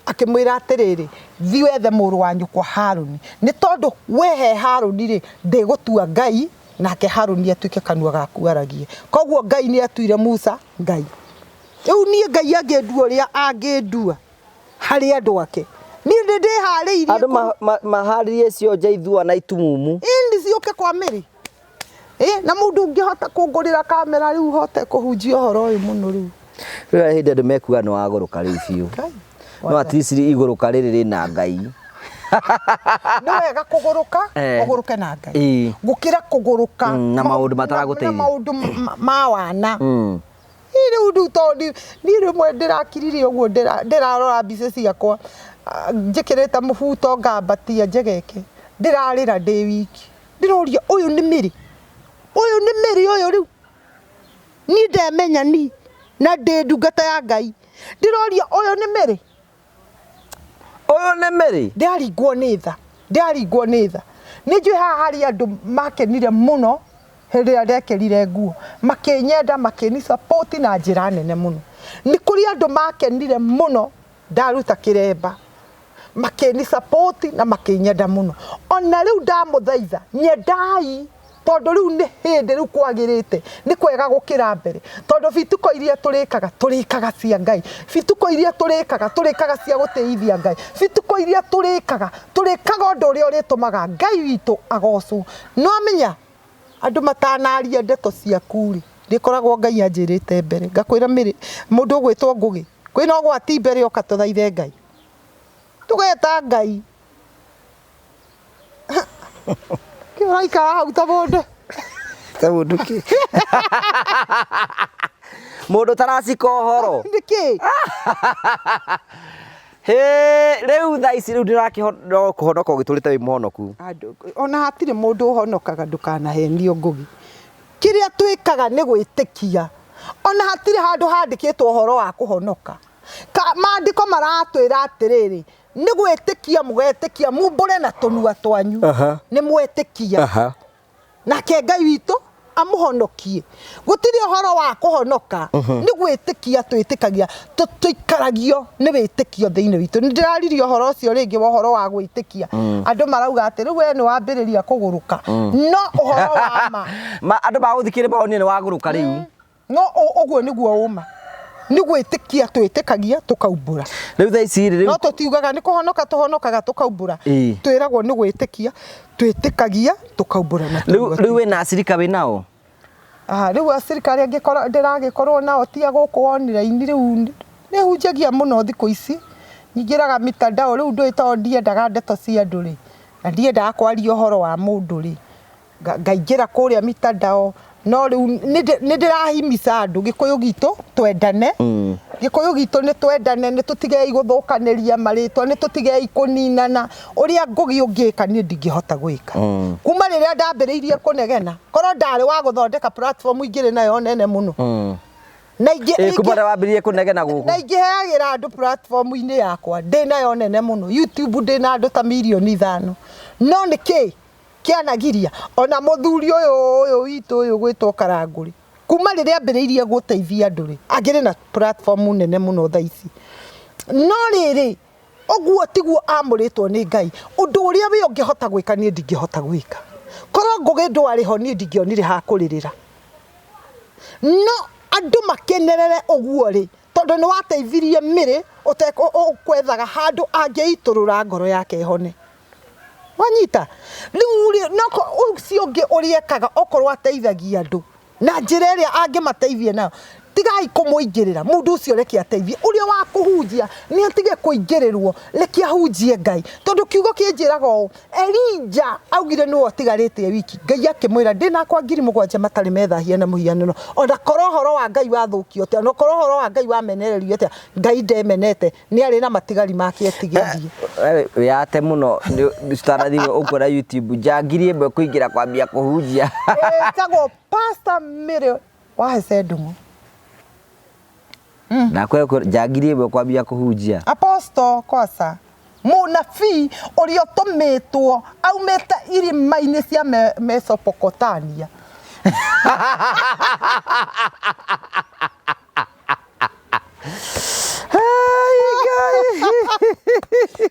akĩmwĩra atĩrĩrĩ thi wethe mũrũ wa nyũkwa Harũni nĩ tondũ wehe Harũni rĩ ndĩgũtua Ngai nake Harũni atuĩke kanua gaku aragie koguo Ngai nĩ atuire Musa Ngai rĩu niĩ Ngai angĩndua ũrĩa angĩndua harĩ andũ ake niĩ ndĩharĩirie andũ maharĩrie cionje ithua na itumumu indi ciũke kwa mĩrĩ na mũndũ ũngĩhota kũngũrĩra kamera rĩu hote kũhunjia ũhoro ũyũ mũno rĩu hĩndĩ andũ mekuga nĩ wagũrũka rĩu biũ no atiriciri igũrũka rĩrĩ rĩna Ngai nĩ wega kũgũrũka ũgũrũke na Ngai gũkĩra kũgũrũka na maũndũ mataragũteithia na maũndũ ma wana rĩu tondũ niĩ rĩmwe ndĩrakiririe ũguo ndĩrarora mbica ciakwa njĩkĩrĩte mũbuto ngambatia njegeke ndĩrarĩra ndĩ wiki ndĩroria ũyũ nĩ mĩrĩ ũyũ rĩu niĩ ndemenya ni na ndĩ ndungata ya Ngai ndiroria ũyũ nĩ Mĩrĩ Ũyũ nĩ Mĩrĩ ndĩaringwo nĩ tha nĩnjũĩ haha harĩ andũ makenire mũno hĩndĩ ĩrĩa ndekĩrire nguo makĩnyenda makĩni support na njĩra nene mũno nĩ kũrĩ andũ makenire mũno ndaruta kĩremba makĩni support na makĩnyenda mũno ona rĩu ndamũthaitha nyendai tondũ rĩu nĩ hĩndĩ rĩu kwagĩrĩte nĩ kwega gũkĩra mbere tondũ bituko iria tũrĩkaga cia Ngai bituko iria tũrĩkaga cia gũteithia Ngai bituko iria tũrĩkaga ũndũ ũrĩa ũrĩtũmaga Ngai witũ agocwo no menya andũ matanaria ndeto ciaku rĩ ndĩkoragwo Ngai anjĩrĩte mbere ngakwĩra Mĩrĩ mũndũ ũgwĩtwo Ngũgĩ kwĩna ũgwati mbere oka tũthaithe Ngai tũgeta Ngai kĩraikara hau ta mũndũ kĩ mũndũ taracika ũhoro nĩkĩ rĩu thaa ici rĩu ndĩrakĩhonoka kũhonoka ũgĩtũrĩte wĩ mũhonoku ona hatirĩ mũndũ ũhonokaga ndũkanahenio Ngũgĩ kĩrĩa twĩkaga nĩ gwĩtĩkia ona hatirĩ handũ handĩkĩtwo ũhoro wa kũhonoka maandĩko maratwĩra atĩrĩrĩ nĩ gwĩtĩkia mũgetĩkia mumbũre na tũnua twanyu nĩ mwĩtĩkia nake Ngai witũ amũhonokie gũtirĩ ũhoro wa kũhonoka nĩ gwĩtĩkia twĩtĩkagia tũikaragio nĩ wĩtĩkio thĩinĩ witũ nĩ ndĩraririe ũhoro ũcio rĩngĩ wa ũhoro wa gwĩtĩkia andũ marauga atĩ rĩu we nĩ wambĩrĩria kũgũrũka no ũhoro wa ma andũ magũthikĩrĩria maoni nĩ wagũrũka rĩu no ũguo nĩguo ũma nĩ gwĩtĩkia twĩtĩkagia tũkaumbũra rĩu thaa ici rĩu no tũtiugaga nĩ kũhonoka tũhonokaga tũkaumbũra twĩragwo nĩ gwĩtĩkia twĩtĩkagia tũkaumbũra na rĩu wĩna acirika wĩnao rĩu acirika arĩa ndĩragĩkorwo nao tia gũkũ online rĩu nĩ hunjagia mũno thikũ ici nyingĩraga mitandao rĩu ndũĩtao ndiendaga ndeto cia andũ rĩ na ndiendaga kwaria ũhoro wa mũndũ rĩ ngaingĩra kũrĩa mitandao no rĩu nĩ ndĩrahimica andũ gĩkũyũ gitũ twendane gĩkũyũ gitũ nĩ twendane nĩ tũtigei gũthũkanĩria marĩtwa nĩ tũtigei kũninana ũrĩa Ngũgĩ ũngĩka niĩ ndingĩhota gwĩka kuma rĩrĩa ndambĩrĩirie kũnegena korwo ndarĩ wa gũthondeka platform ingĩrĩ nayo nene mũno na kuma rĩrĩa wambĩrĩirie kũnegena gũkũ na ingĩheagĩra andũ platform-inĩ yakwa ndĩ nayo nene mũno YouTube ndĩ na andũ ta mirioni 5 no nĩkĩ kĩanagiria ona mũthuri ũyũ witũ ũyũ gwĩtwo Karangũri kuma rĩrĩa ambĩrĩirie gũteithia andũ rĩ angĩrĩ na platform nene mũno thaa ici no rĩrĩ ũguo tiguo amũrĩtwo nĩ Ngai ũndũ ũrĩa we ũngĩhota gwĩka niĩ ndingĩhota gwĩka korwo Ngũgĩ ndwarĩ ho niĩ ndingĩonire ha kũrĩrĩra no andũ makenerere ũguo rĩ tondũ nĩ wateithirie Mĩrĩ ũkwethaga handũ angĩitũrũra ngoro yake hone wanyita rĩu no ũcio ũngĩ ũrĩekaga okorwo ateithagia andũ na njĩra ĩrĩa angĩmateithia nayo tigai kũmũingĩrĩra mũndũ ũcio reke ateithie ũrĩa wa kũhunjia nĩ atige kũingĩrĩrwo reke ahunjie Ngai tondũ kiugo kĩnjĩraga ũũ Elija augire nĩwe ũtigarĩte wiki Ngai akĩmwĩra ndĩnakwa 7,000 matarĩ methahia na mũhianano ona korwo ũhoro wa Ngai wathũkio atĩa ona korwo ũhoro wa Ngai wamenererio atĩa Ngai ndemenete nĩ arĩ na matigari make etigĩrie wĩyate mũno tũtarathiĩ ũkora YouTube njangiri ĩmwe kũingĩra kwambia kũhunjia ĩtagwo Pastor Mĩrĩ wa Hezeh Ndung'u na kweko njangiri ĩmwe kwambia kũhunjia Apostle Kosa mũnabii ũrĩa ũtũmĩtwo aumĩte irĩma-inĩ cia Mesopotamia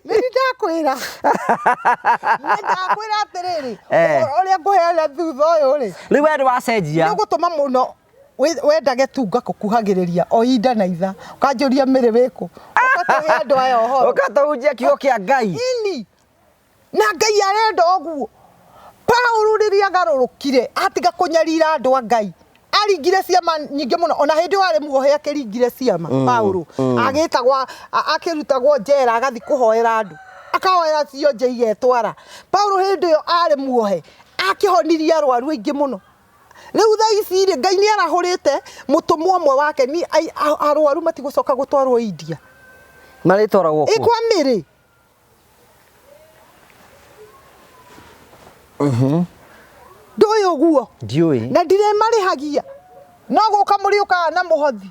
ndakwĩra atĩrĩrĩ ũrĩa ngũheana thutha ũyũ rĩ rĩu we nĩwacenjia nĩ ũgũtũma mũno wendage tu ngakũkuhagĩrĩria o ihinda na itha ũkanjũria Mĩrĩ wĩkũ ũkatũhe andũ aya ũhoro ũkatũhunjia kiugo kĩa Ngai ini na Ngai arenda ũguo Paũlũ rĩrĩa agarũrũkire atiga kũnyarira andũ a Ngai aringire ciama nyingĩ mũno ona hĩndĩ warĩ muohe akĩringire ciama Paũlũ agĩtagwo akĩrutagwo njera agathi kũhoera andũ akahoera cionje igetwara Paũlũ hĩndĩ ĩyo arĩ muohe akĩhonirie arwaru aingĩ mũno rĩu thaa ici rĩ Ngai nĩ arahũrĩte mũtũmwo ũmwe wake ni arwaru matigũcoka gũtwarwo India marĩtwaragwo kũ kwa Mĩrĩ ndũĩ ũguo ndiũĩ na ndirĩ marĩhagia no gũka mũrĩ ũkaga na mũhothi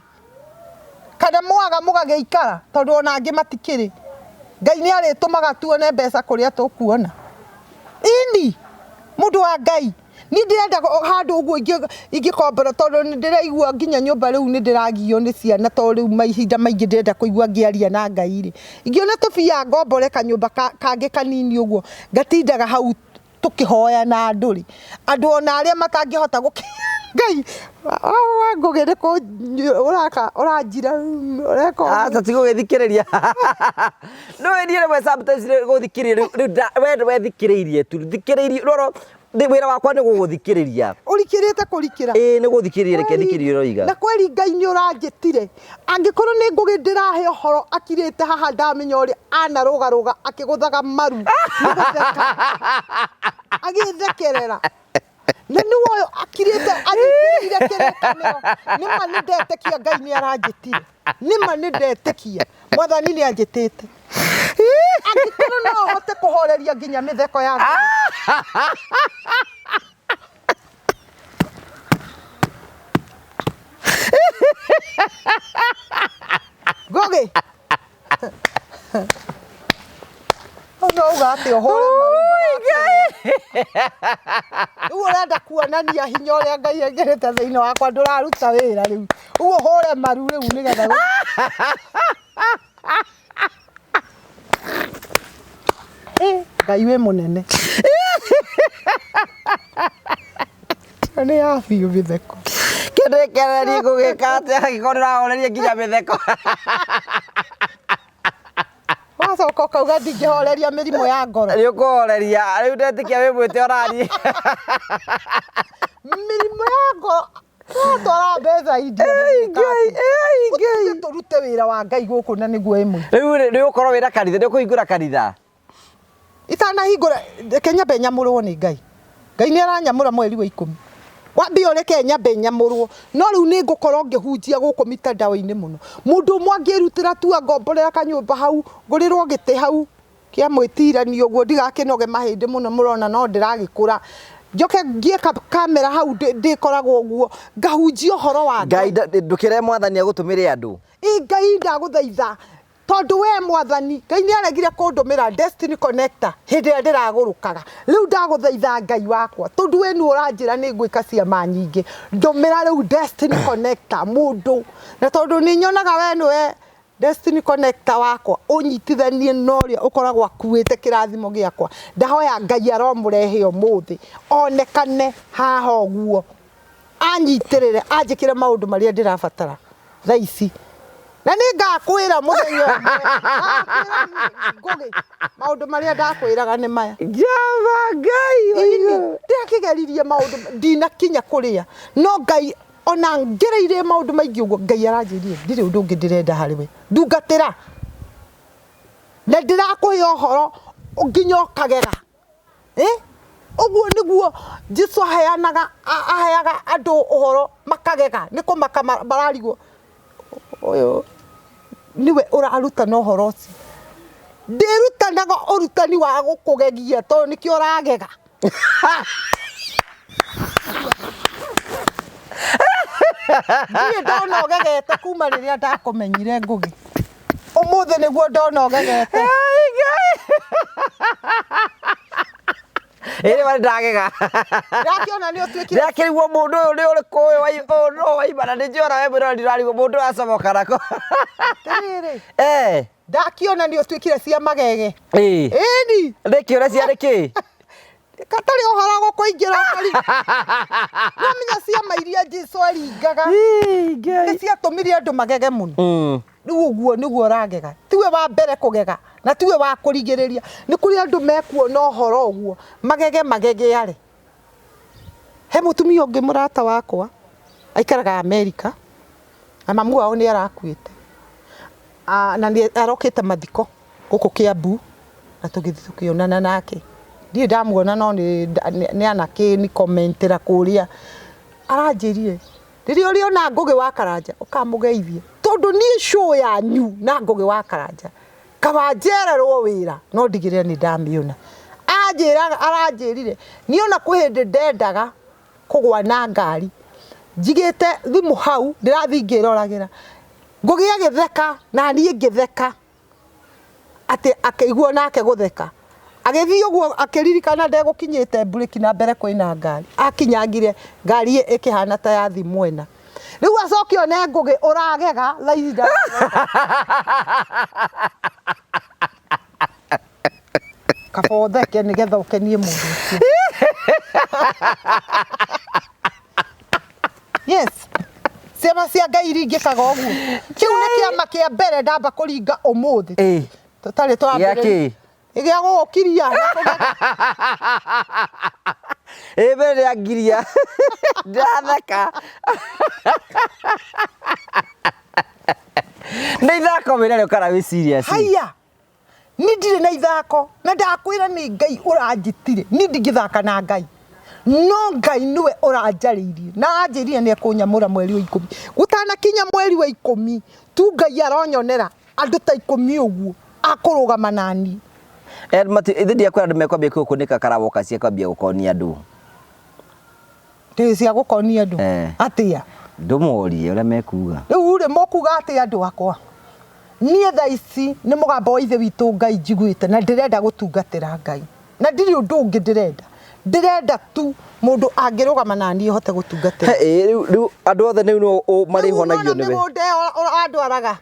kana mwaga mugageikara tondu ona angi matikiri Ngai ni ari tumaga tuone mbeca kuria tukuona ini mundu wa Ngai ni ndirenda handu uguo ingikombora tondu ni ndiraigua nginya nyumba riu ni ndiragio ni ciana tondu riu mahinda maingi ndirenda kuigua ngiaria na Ngai ri ingiona tubia ngombore kanyumba kangi kanini uguo ngatindaga hau tukihoya na anduri andu ona aria matangihota Ngai ngugire ko uranjira ureko ata tigo githikiriria no endire we sometimes guthikiriria we wethikiririe tu thikiririe roro ndi wira wakwa ni guguthikiriria urikirite kurikira ni guthikiriria reke thikiririe roiga na kweli Ngai ni uranjitire angikorwo ni ngugi ndirahe uhoro akirite haha ndamenya uri anarugaruga akiguthaga maru agithekerera na nuo akirite anyitire kirekaniro nima nindetekia Ngai ni aranjitire nima nindetekia mwathani ni anjitite angĩkorwo no hote kuhoreria nginya mitheko ya Gogi no ugate ohore maru urenda kuonania hinya uria Ngai engerete thiini wakwa nduraruta wira riu uhore maru riu nigetha Ngai we munene ni ya biu mitheko kindekererie gugikate agikorera horeria nginya mitheko wacoka ukauga ndingĩhoreria mĩrimũ ya ngoro nĩ ũkũhoreria rĩu ndetikia wĩ mwĩte ũrani mĩrimũ ya ngoro twara mbeca india Ngai tũrute wĩra wa Ngai gũkũ na nĩguo ĩmwe rĩu nĩ ũkorwo wĩra kanitha nĩ ũkũhingũra kanitha itanahingũra Kenya nyamũrwo nĩ Ngai Ngai nĩ aranyamũra mweri wa 10 wambi ureke nyambe nyamũrwo no rĩu nĩ ngũkorwo ngĩhunjia gũkũ mitandao-inĩ mũno mũndũ ũmwe angĩrutĩra tu ngomborera kanyũmba hau ngũrĩrwo gĩtĩ hau kĩa mwĩtiranio ũguo ndigakĩnoge mahĩndĩ mũno mũrona no ndĩragĩkũra njoke ngie kamera hau ndĩkoragwo ũguo ngahunjia ũhoro wa Ngai ndũkĩre mwathani agũtũmĩre andũ Ngai ndagũthaitha tondu we mwathani Ngai ni aregire kundumira destiny connector hindi ĩrĩa ndĩragũrũkaga rĩu ndagũthaitha Ngai wakwa tondu we ni ũranjĩra nĩ ngwĩka ciama nyingĩ ndũmĩra rĩu destiny connector mũndũ na tondu nĩ nyonaga we nĩwe destiny connector wakwa ũnyitithanie na ũrĩa ũkoragwo akuĩte kĩrathimo gĩakwa ndahoya Ngai aromũrehe ũmũthĩ onekane haha ũguo anyitĩrĩre anjĩkĩre maũndũ marĩa ndĩrabatara thaa ici na ningakwira muthenya Ngugi maundu maria ndakwiraga ni maya java Ngai ndakigeririe maundu ndinakinya kuria no Ngai ona ngereire maundu maingi uguo Ngai aranjirie ndire undu ungi ndirenda hariwe ndungatira na ndirakuhe uhoro nginya ukagera uguo niguo Jesu aheaga andu uhoro makagega niko mararigwo oyo niwe uraruta no horosi ndirutanaga urutani wa gukugegia to nikio uragega ndiye ndona ugegete kuma riria ndakumenyire Ngugi umuthi niguo ndona ugegete ĩrĩ wari ndagega ndakiona nĩ ũtuĩkire ndakĩrigwo mũndũ ũyũ nĩ ũrĩkũ ũyũ no waimana nĩ njora we mũno ndirarigwo mũndũ acomoka nako ndakiona nĩ ũtuĩkire cia magege ĩni ndĩkĩũra cia rĩkĩ katari ohoro gũkũingĩra kari nĩmenya ciama iria Jesu aringaga nĩ ciatũmire andũ magege mũno rĩu ũguo nĩguo ũragega tiwe wa mbere kũgega na tiwe wa kũrigĩrĩria nĩ kũrĩ andũ mekuona ũhoro ũguo magege arĩ he mũtumia ũngĩ mũrata wakwa aikaraga Amerika na mamu wao nĩ arakuĩte na nĩ arokĩte mathiko gũkũ Kiambu na tũgĩthiĩ tũkĩonana nake ndiĩ ndamuona no nĩ anake ni commentera kũrĩa aranjĩrire rĩrĩa ũrĩona Ngugi wa Karanja ũkamũgeithie tondu ni show yanyu na Ngugi wa Karanja kabanjererwo wĩra no ndigire nĩ ndamĩona aranjĩrire niona kwĩ hĩndĩ ndendaga kũgwa na ngari njigĩte thimũ hau ndĩrathiĩ ngĩroragĩra ngugia githeka na niĩ ngĩtheka ati akaigua nake gutheka agĩthiĩ ũguo akĩririkana ndegũkinyĩte bureki na mbere kwĩna ngari akinyangire ngari ĩkĩhana ta yathi mwena rĩu acokio ne ngũgĩ ũragega thaida kabotheke nĩgetha ũkenie mũndũ ũcio yes ciama cia Ngai iringĩkaga ũguo kĩu nĩ kĩama kĩa mbere ndamba kũringa ũmũthĩ tũtarĩ twambĩrĩria Igia gũkiria mbere ya ngiria ndatheka nĩ ithako wĩra ũkara wĩ serious haya ni ndirĩ na ithako na ndakwĩra nĩ Ngai ũranjitire ni ndingĩthaka na Ngai no Ngai niwe ũranjarĩirie na anjĩrire nĩ ekũnyamũra mweri wa 10 gũtanakinya mweri wa 10 tu Ngai aronyonera andũ ta 10 ũguo akũrũgama nani mati ithidi yakwa andũ mekwambia kunika karaboka cia kwambia gukonia andu cia gukonia andu atia ndumurie uria mekuga riu ri mokuga atia andu akwa nie tha ici ni mugambo wa ithe witu Ngai njiguite na ndirenda gutungatira Ngai na ndiri undu ungi ndirenda tu mundu angirugama nani hote gutungatira riu andu othe ni no mari honagio niwe andu araga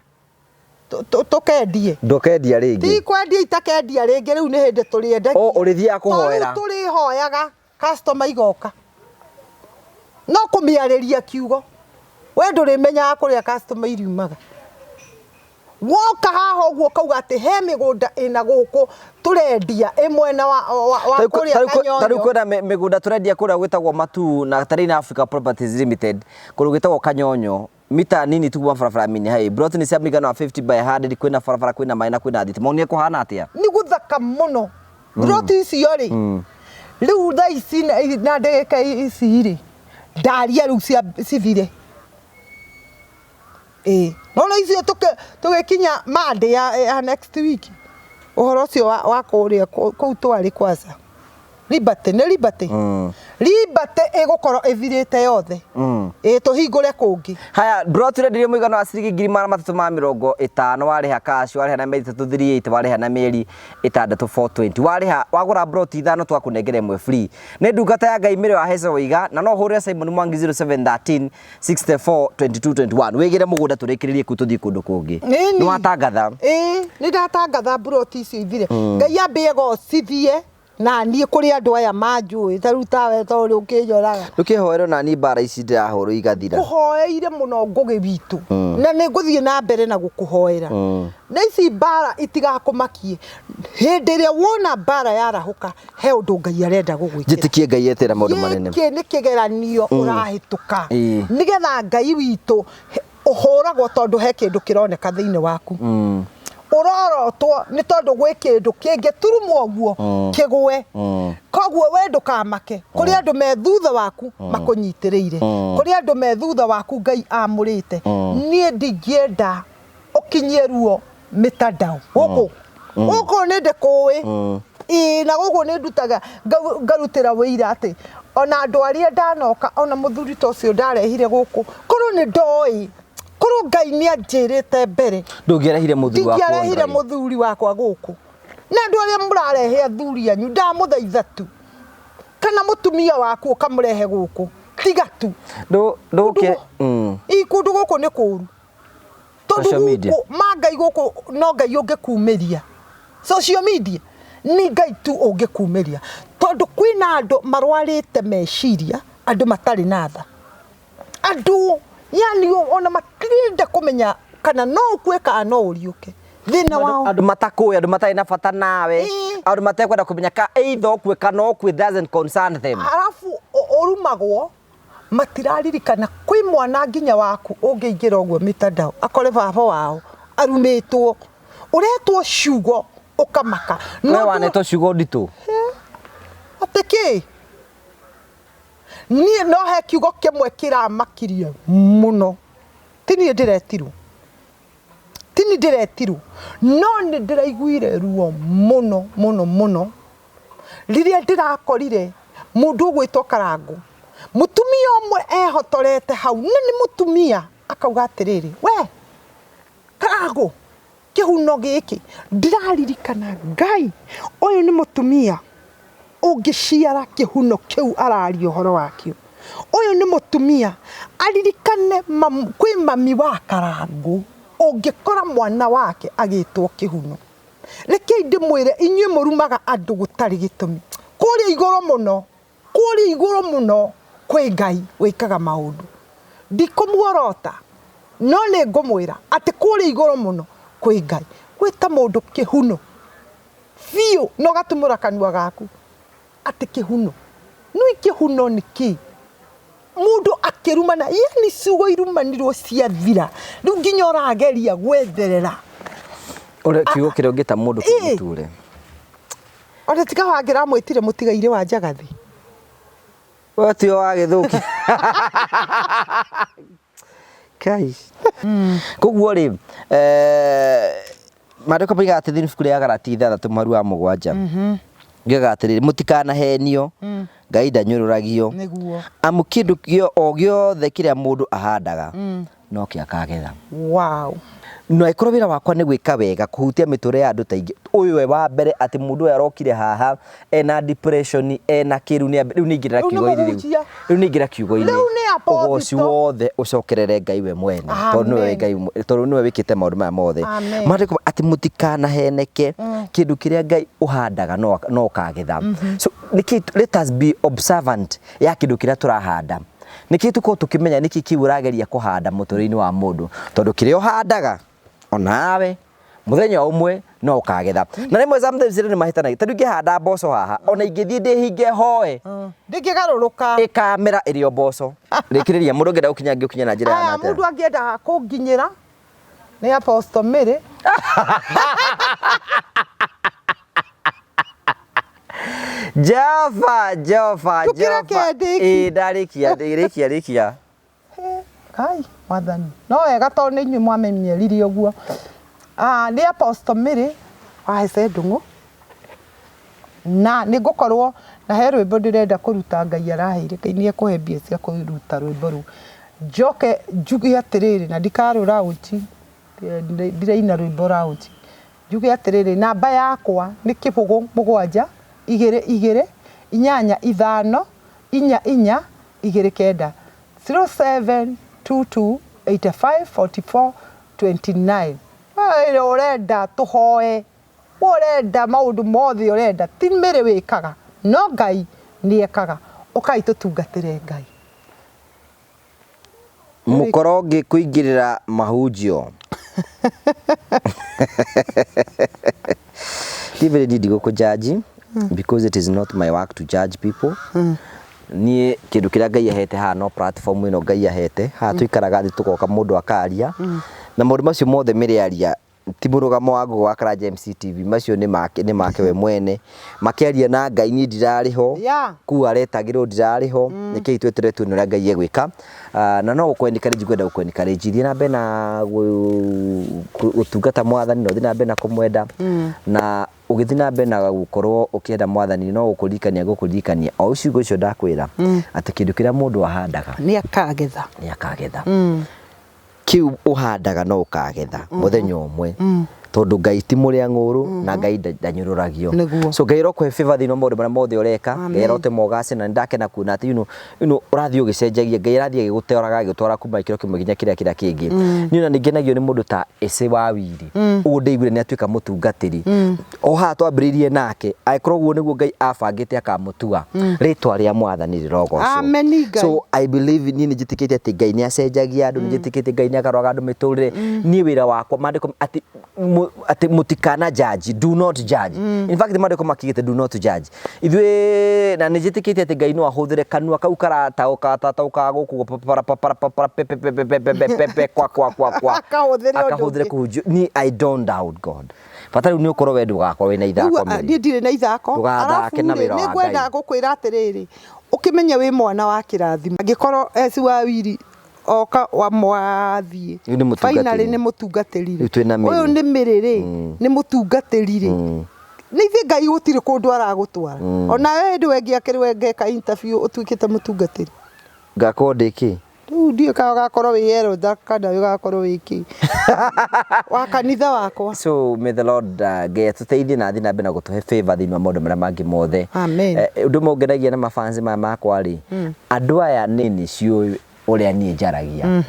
tukendie ndokendia ringi ti kwendia itakendia ringi riu ni hindi turiendagia urithia kuhoera turihoyaga customer igoka no kumiareria kiugo we ndurimenyaga kuria customer iriumaga woka haha uguo kauga ati he migunda ina guku turendia imwena wa kuria kanyonyo tariu kwena migunda turendia kuria gwitagwo Matu na Tarina Africa Properties Limited kuru gwitagwo Kanyonyo mita nini tu barabara mini hai brot ni cia migana 50 by 100 kwina barabara kwina maina kwina thiti moni kuhana atia ni guthaka muno brot ici yori riu tha ici na ndeka ici ri ndaria riu cia civile no icio tugikinya Monday ya next week uhoro ucio wa kuria kuu twari kwanza Liberty ne Liberty Liberty egukoro ethirite yothe tuhingure kungi haya bro turendirie muigano wa ciringi 350 wariha cash wariha na meri 338 wariha na meri 6420 wariha wagura bro ithano twakunengere mwe free ne ndungata ya Ngai mire wa Hezeh wiga na no hurire Simon Mwangi 0713 64 2221 wigire mugunda turikiririe kututhi kundu kungi ni watangatha ni ndatangatha bro icio ithire Ngai ambie gocithie na ni kuri andu aya manjui taruta we tori ukinyoraga ukihoero na ni bara ici ndirahoro igathira kuhoeire muno ngugi witu na ni nguthie na mbere na gukuhoera na ici bara itigakumakie hindi ria wona bara yarahuka he undu Ngai arenda gugwikira jitikie Ngai etera maundu manene ki ni kigeranio urahituka nigetha Ngai witu uhoragwo tondu he kindu kironeka thiini waku urorotwo ni tondu gwi kindu kingi turumwo guo kigwe koguo we ndukamake kuri andu me thutha waku makunyitiriire kuri andu me thutha waku Ngai amurite nie ndingienda ukinyeruo mitandao guku ni ndikuwi na guku ni ndutaga ngarutira wira ati ona andu aria ndanoka ona muthuri to cio ndarehire guku kuru ni ndoi kuru Ngai ni anjirite mbere ndungirehire muthuri wakwa ndungirehire muthuri wakwa guku na andu aria murarehe athuri anyu ndamuthaitha tu kana mutumia waku ukamurehe guku tiga tu nduke kundu guku ni kuru social media Ngai guku no Ngai ungikumiria social media ni Ngai tu ungikumiria tondu kwina andu marwarite meciria andu matari na tha andu yani ona matirinde kumenya kana no kweka no uriuke thina wao andu matakuya andu matai na bata nawe andu matekwenda kumenya ka either kweka no kwi doesn't concern them arafu urumagwo matiraririkana kwi mwana nginya waku ungiingira uguo mitandao akore baba wao arumitwo uretwo shugo ukamaka no wanetwo shugo nditu atiki nie no he kiugo kimwe kiramakirie muno tini ndiretirwo no ni ndiraiguire ruo muno riria ndirakorire mundu gwitwo Karangu mutumia umwe ehotorete hau ni mutumia akauga atiriri we ago kihuno giki ndiraririkana Ngai uyu ni mutumia ungiciara kihuno kiu arari uhoro wakio uyu ni mutumia aririkane kwi mami wa Karangu ungikora mwana wake agitwo kihuno reke ndimwire inyue murumaga andu gutari gitumi kuri iguru muno kwi Ngai wikaga maundu ndikumuorota no ne ngomwira ati kuri iguru muno kwi Ngai gwita mundu kihuno fio no gatumura kanua gaku ati kihuno no kihuno niki mundu akirumana yani ciugo irumanirwo cia thira riu nginya orageria gwetherera ore kiugo kiria ngita mundu kimuture ore tiga wangira mwitire mutigaire wa Njagathi watio wa githuki kai koguo ri mariko biga ati thini fukuri ya Galati 3:7 ngiga ati mutikana henio Ngai ndanyururagio amu kindu kio o giothe kiria mundu ahandaga no kiakagetha wow no ikoro wira wakwa ni gwika wega kuhutia miture ya andu taingi uyu we wa mbere ati mundu arokire haha ena depression ena kiru ni riu ningira kiugo iri riu ningira kiugo iri ugoci wothe ucokerere Ngai we mwene tondu we Ngai tondu niwe wikite maundu maya mothe mariko ati mutikana heneke kindu kiria Ngai uhandaga no kagetha so let us be observant ya kindu kiria turahanda niki tuko tukimenya niki kiurageria kuhanda muture-ini wa mundu tondu kiria uhandaga onawe muthenya umwe no kagetha na rimwe sometimes ni mahitana tondu ngihanda mboco haha ona ingithie ndihinge hoe ndingigaruruka ikamera irio mboco rikiriria mundu ngenda ukinya na njira ya nate mundu angienda kunginyira ni Apostle Mary Java ndarikia kai wathani no wega to ni nyu mwamenyerire uguo ni Apostle Mary wa Hezeh ndungu na nigukorwo na he rwimbo ndirenda kuruta Ngai araheire kainie kuhembia cia kuruta rwimbo ru njoke njuge atiriri na ndikarura uchi ndiraina rwimbo ra uchi njuge atiriri namba yakwa ni 7 2 inyanya 5 4 2 0722854429 wewe urenda tuhoe urenda maundu mothe urenda ti Mary wikaga no Ngai niekaga ukai tutungatire Ngai mukoroge kuingirira mahunjio David did go judge because it is not my work to judge people nie kindu kiria Ngai ahete ha no platform ino Ngai ahete ha tuikaraga thi tukoka mundu akaria na mundu macio mothe Mary aria ti murugamo wa Ngugi wa Karanja MCTV macio ni make we mwene makiaria na Ngai ni ndirariho ku aretagirwo ndirariho niki itwetire tu nura Ngai egwika na no ukwenika ringi gwenda ukwenika ringi thie na mbe na utungata mwathani no thie na mbe na kumwenda na ugithi na mbe na gukorwo ukienda mwathani no gukurikania o ciugo cio ndakwira ati kindu kiria mundu ahandaga ni akagetha kiu uhandaga no ukagetha muthenya umwe tondu Ngai ti muria nguru na Ngai ndanyururagio so Ngai rokwe favor thino maundu maria mothe ureka Ngai rote mogase na ndakena kuona ati urathio gicenjagia Ngai rathie giguteoraga gitwara kuma ikiro kimwe ginya kiria kingi ni na ningenagio ni mundu ta Hezeh wa wiri ugu ndeigwire ni atuika mutungatiri o ha twambiririe nake aikorwo guo niguo Ngai abangite akamutua ritwa ria mwathani rirogo so I believe ni njitikite ati Ngai ni acenjagia andu njitikite Ngai ni akaroga andu miturire ni wira wakwa mandiko ati mutikana judge, do not judge. In fact mandiko makigite do not judge ithwe na nijitikite ati Ngai no ahuthire kanua kau karata ukatata guku kwa akahuthire kuhunjio ni I don't doubt God bata riu ni ukorwo wendu gakorwo wina ithako miri ndire na ithako arafu ni gwenda gukwira atiriri ukimenya wi mwana wa kirathima angikorwo eci wa wiri oka wa mwathie finally ni mutungatirire uyu ni Mary ni mutungatirire ni ithi Ngai gutire kundu aragutwara ona we ndu wengi akirwe ngeka interview utuikite mutungatiri ngakwo ndiki Ndio gakorwo wi yero kana gakorwo wiki wa kanitha wakwa. So may the Lord get tuteithie na thina mbena gutuhe favor thini wa maundu maria mangi mothe. Amen. Undu mongenagia na mafansi makwa ri andu aya nini ciui uria nie njaragia.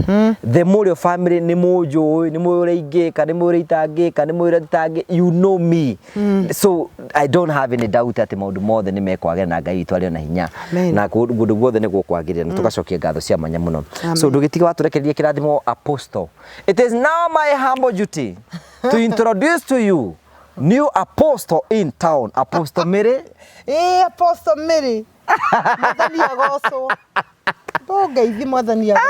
The more your family ni mujui ni mwire ingika ni mwire itangika ni mwire tangi, you know me. So I don't have any doubt ati maundu mothe ni mekwagera na Ngai witu ari na hinya na gundu guothe ni gukwagirira na tugacokia ngatho cia manya muno. So ndugitiga waturekereria kirathimo Apostle. It is now my humble duty to introduce to you new apostle in town, Apostle Mary. Apostle Mary. Mwathani agoco. Boga ithi mwathani agoco.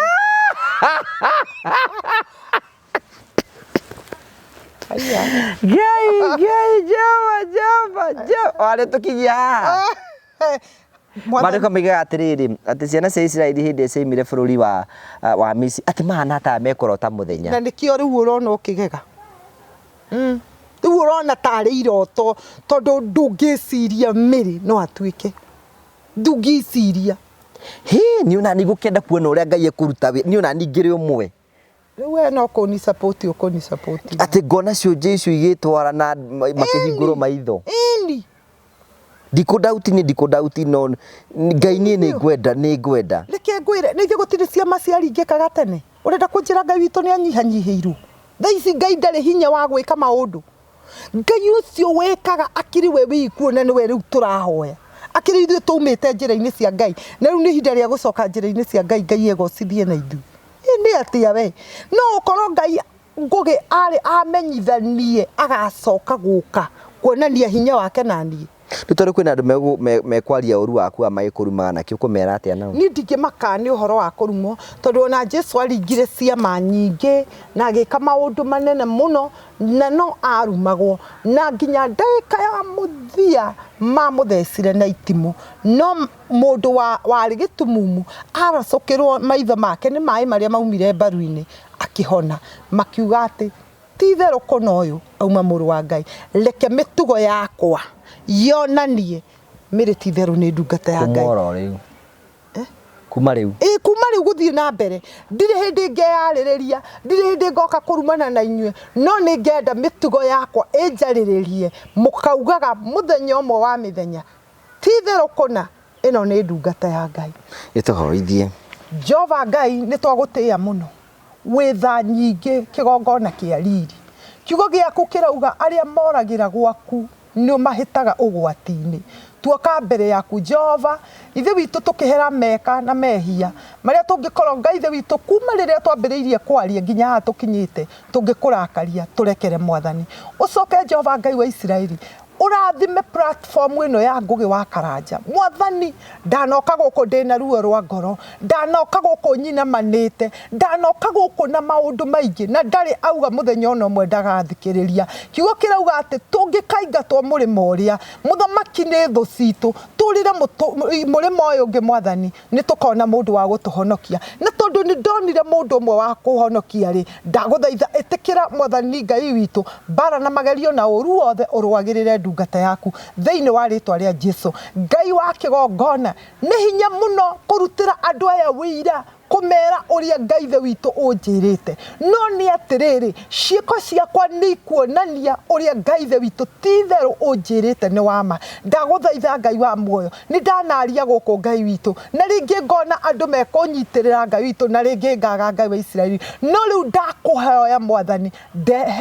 Gai, java. Wale tukinya. Bado kamiga atiriri ati ciana cia Israeli hindi ciaimire bururi wa Misiri ati mahana ta mekorota muthenya. Na nikio riu urona ukigega. Riu urona tari iroto tondu ndungiciria Mary no atuike. Ndungiciria. Ni una ni gukenda kuona uria Ngai ekuruta ni una ni ngiri umwe. We no ko ni support uko ni support. Ati ngona cio Jesu igitwara na makihinguro maitho. Indi. Ndikudauti no Ngai ni ngwenda. Reke ngwire ni gutire ciama ciaringikaga tene. Urenda kunjira Ngai witu ni anyihanyihirwo. Thaici Ngai ndari hinya wa gwika maundu. Ngai ucio wekaga akiri we wikuona ni we riu turahoya. Akiri ithu tumite njira-ini cia Ngai na riu ni hinda ria gucoka njira-ini cia Ngai Ngai egocithie na ithu. Ni atia we no ukorwo Ngai ngugi ari amenyithanie agacoka guka kuonania hinya wake na nie. Nitore kwina andu mekwaria uru waku amaikurumaga na kio kumera atia nao. Ni ndingimaka ni uhoro wa kurumo tondu ona Jesu aringire ciama nyingi na agika maundu manene muno na no arumagwo na nginya ndagika ya muthia mamuthecire na itimu no mundu wari gitumumu aracukirwo maitho make ni mai maria maumire mbaru-ini akihona makiuga ati titherũ kũna ũyũ auma mũrũ wa Ngai reke mĩtugo yakwa yonanie Mary titherũ nĩ ndungata ya Ngai. Kuma riu guthii na mbere ndire hindi ngeyarĩrĩria ndire hindi ngoka kurumana na inyue no ni ngenda mĩtugo yakwa ĩnjarĩrĩrie mũkaugaga mũthenya ũmwe wa mĩthenya titherũ kũna ĩno nĩ ndungata ya Ngai. Ituhoithie Jehova Ngai nĩ twagũtĩa mũno witha nyingĩ kĩgongona kĩa riri kiugo gĩaku kĩrauga arĩa moragĩra gwaku nĩ mahĩtaga ũgwati-inĩ tuoka mbere yaku Jehova ithe witũ tukihera meka na mehia maria tungĩkorwo Ngai ithe witũ kuma rĩrĩa twambĩrĩirie kwaria nginya haha tũkinyĩte tungĩkũrakaria turekere mwathani ucoke Jehova Ngai wa Israeli urathime platform ĩno ya Ngugi wa Karanja mwathani ndanoka gũkũ ndĩna ruo rwa ngoro ndanoka gũkũ nyina manĩte ndanoka gũkũ na maũndũ maingĩ na ndarĩ auga mũthenya ona ũmwe ndagathikĩrĩria kiugo kĩrauga atĩ tũngĩkaingatwo mũrĩmo ũrĩa mũthamaki nĩ thũ citũ tũrĩre mũrĩmo ũyũ ũngĩ mwathani nĩ tũkona mũndũ wa gũtũhonokia na tondũ nĩ ndonire mũndũ ũmwe wa kũhonokia rĩ ndagũthaitha ĩtĩkĩra mwathani Ngai witũ bara na magerio na ũru wothe ũrũagĩrĩre ndungata yaku thĩinĩ wa rĩtwa rĩa Jesu Ngai wa kĩgongona nĩ hinya mũno kũrutĩra andũ aya wĩira kumera uria Ngai ithe witũ ũnjĩrĩte no nĩ atĩrĩrĩ ciĩko ciakwa nĩ kuonania uria Ngai ithe witũ titherũ ũnjĩrĩte nĩ wama ndagũthaitha Ngai wa muoyo nĩ ndanaria gũkũ Ngai witũ na rĩngĩ ngona andũ mekũnyitĩrĩra Ngai witũ na rĩngĩ ngaga Ngai wa Israeli no rĩu ndakũhoya mwathani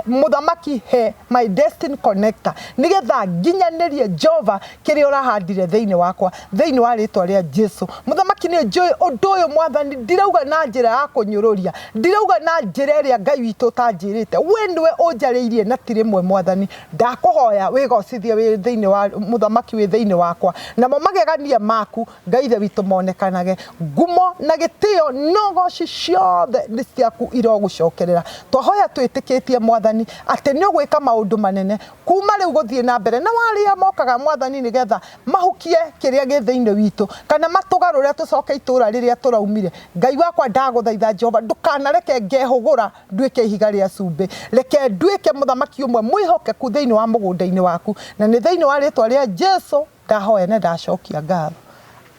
mũthamaki he my destiny connector nĩgetha nginyanĩrie Jehova kĩrĩa ũrahandire thĩinĩ wakwa thĩinĩ wa rĩtwa rĩa Jesu mũthamaki nĩ njũĩ ũndũ ũyũ mwathani ndirauga na njĩra ya kũnyũrũria ndirauga na njĩra ĩrĩa Ngai witũ tanjĩrĩte we nĩwe ũnjarĩirie na tirĩ mwe mwathani ndakũhoya wĩgocithie wĩ thĩinĩ wa mũthamaki wĩ thĩinĩ wakwa namo magegania maku Ngai ithe witũ monekanage ngumo na gĩtĩo no goci ciothe nĩ ciaku irogũcokerera twahoya twĩtĩkĩtie mwathani atĩ nĩ ũgwĩka maũndũ manene kuma rĩu gũthiĩ na mbere na warĩa mokaga mwathani nĩgetha mahukie kĩrĩa gĩ thĩinĩ witũ kana matũgarũre tũcoke itũra rĩrĩa tũraumire Ngai wakwa ndagũthaitha Jehova ndukanareke ngehũgũra nduĩke ihiga rĩa cumbĩ reke nduĩke mũthamaki ũmwe mwĩhokeku thĩinĩ wa mũgũnda-inĩ waku na nĩ thĩinĩ wa rĩtwa rĩa Jesu ndahoya na ndacokia ngatho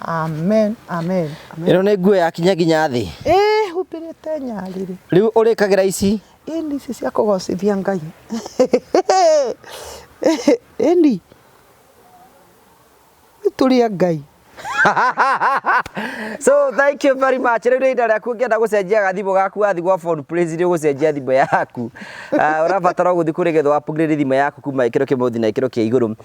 amen amen ĩno nĩ nguo ya kinya nginya thĩ humbirite nyariri riu urikagira ici ini cia kugocithia Ngai ini tulia Ngai. So thank you very much. Riu rinda riaku ngienda gucenjia gathimu gaku wathi gwa phone praise ri gucenjia thimu yaku. Urabatara guthi kurigethwo upgrade thimu yaku kuma ikiro kimuthi na ikiro kia iguru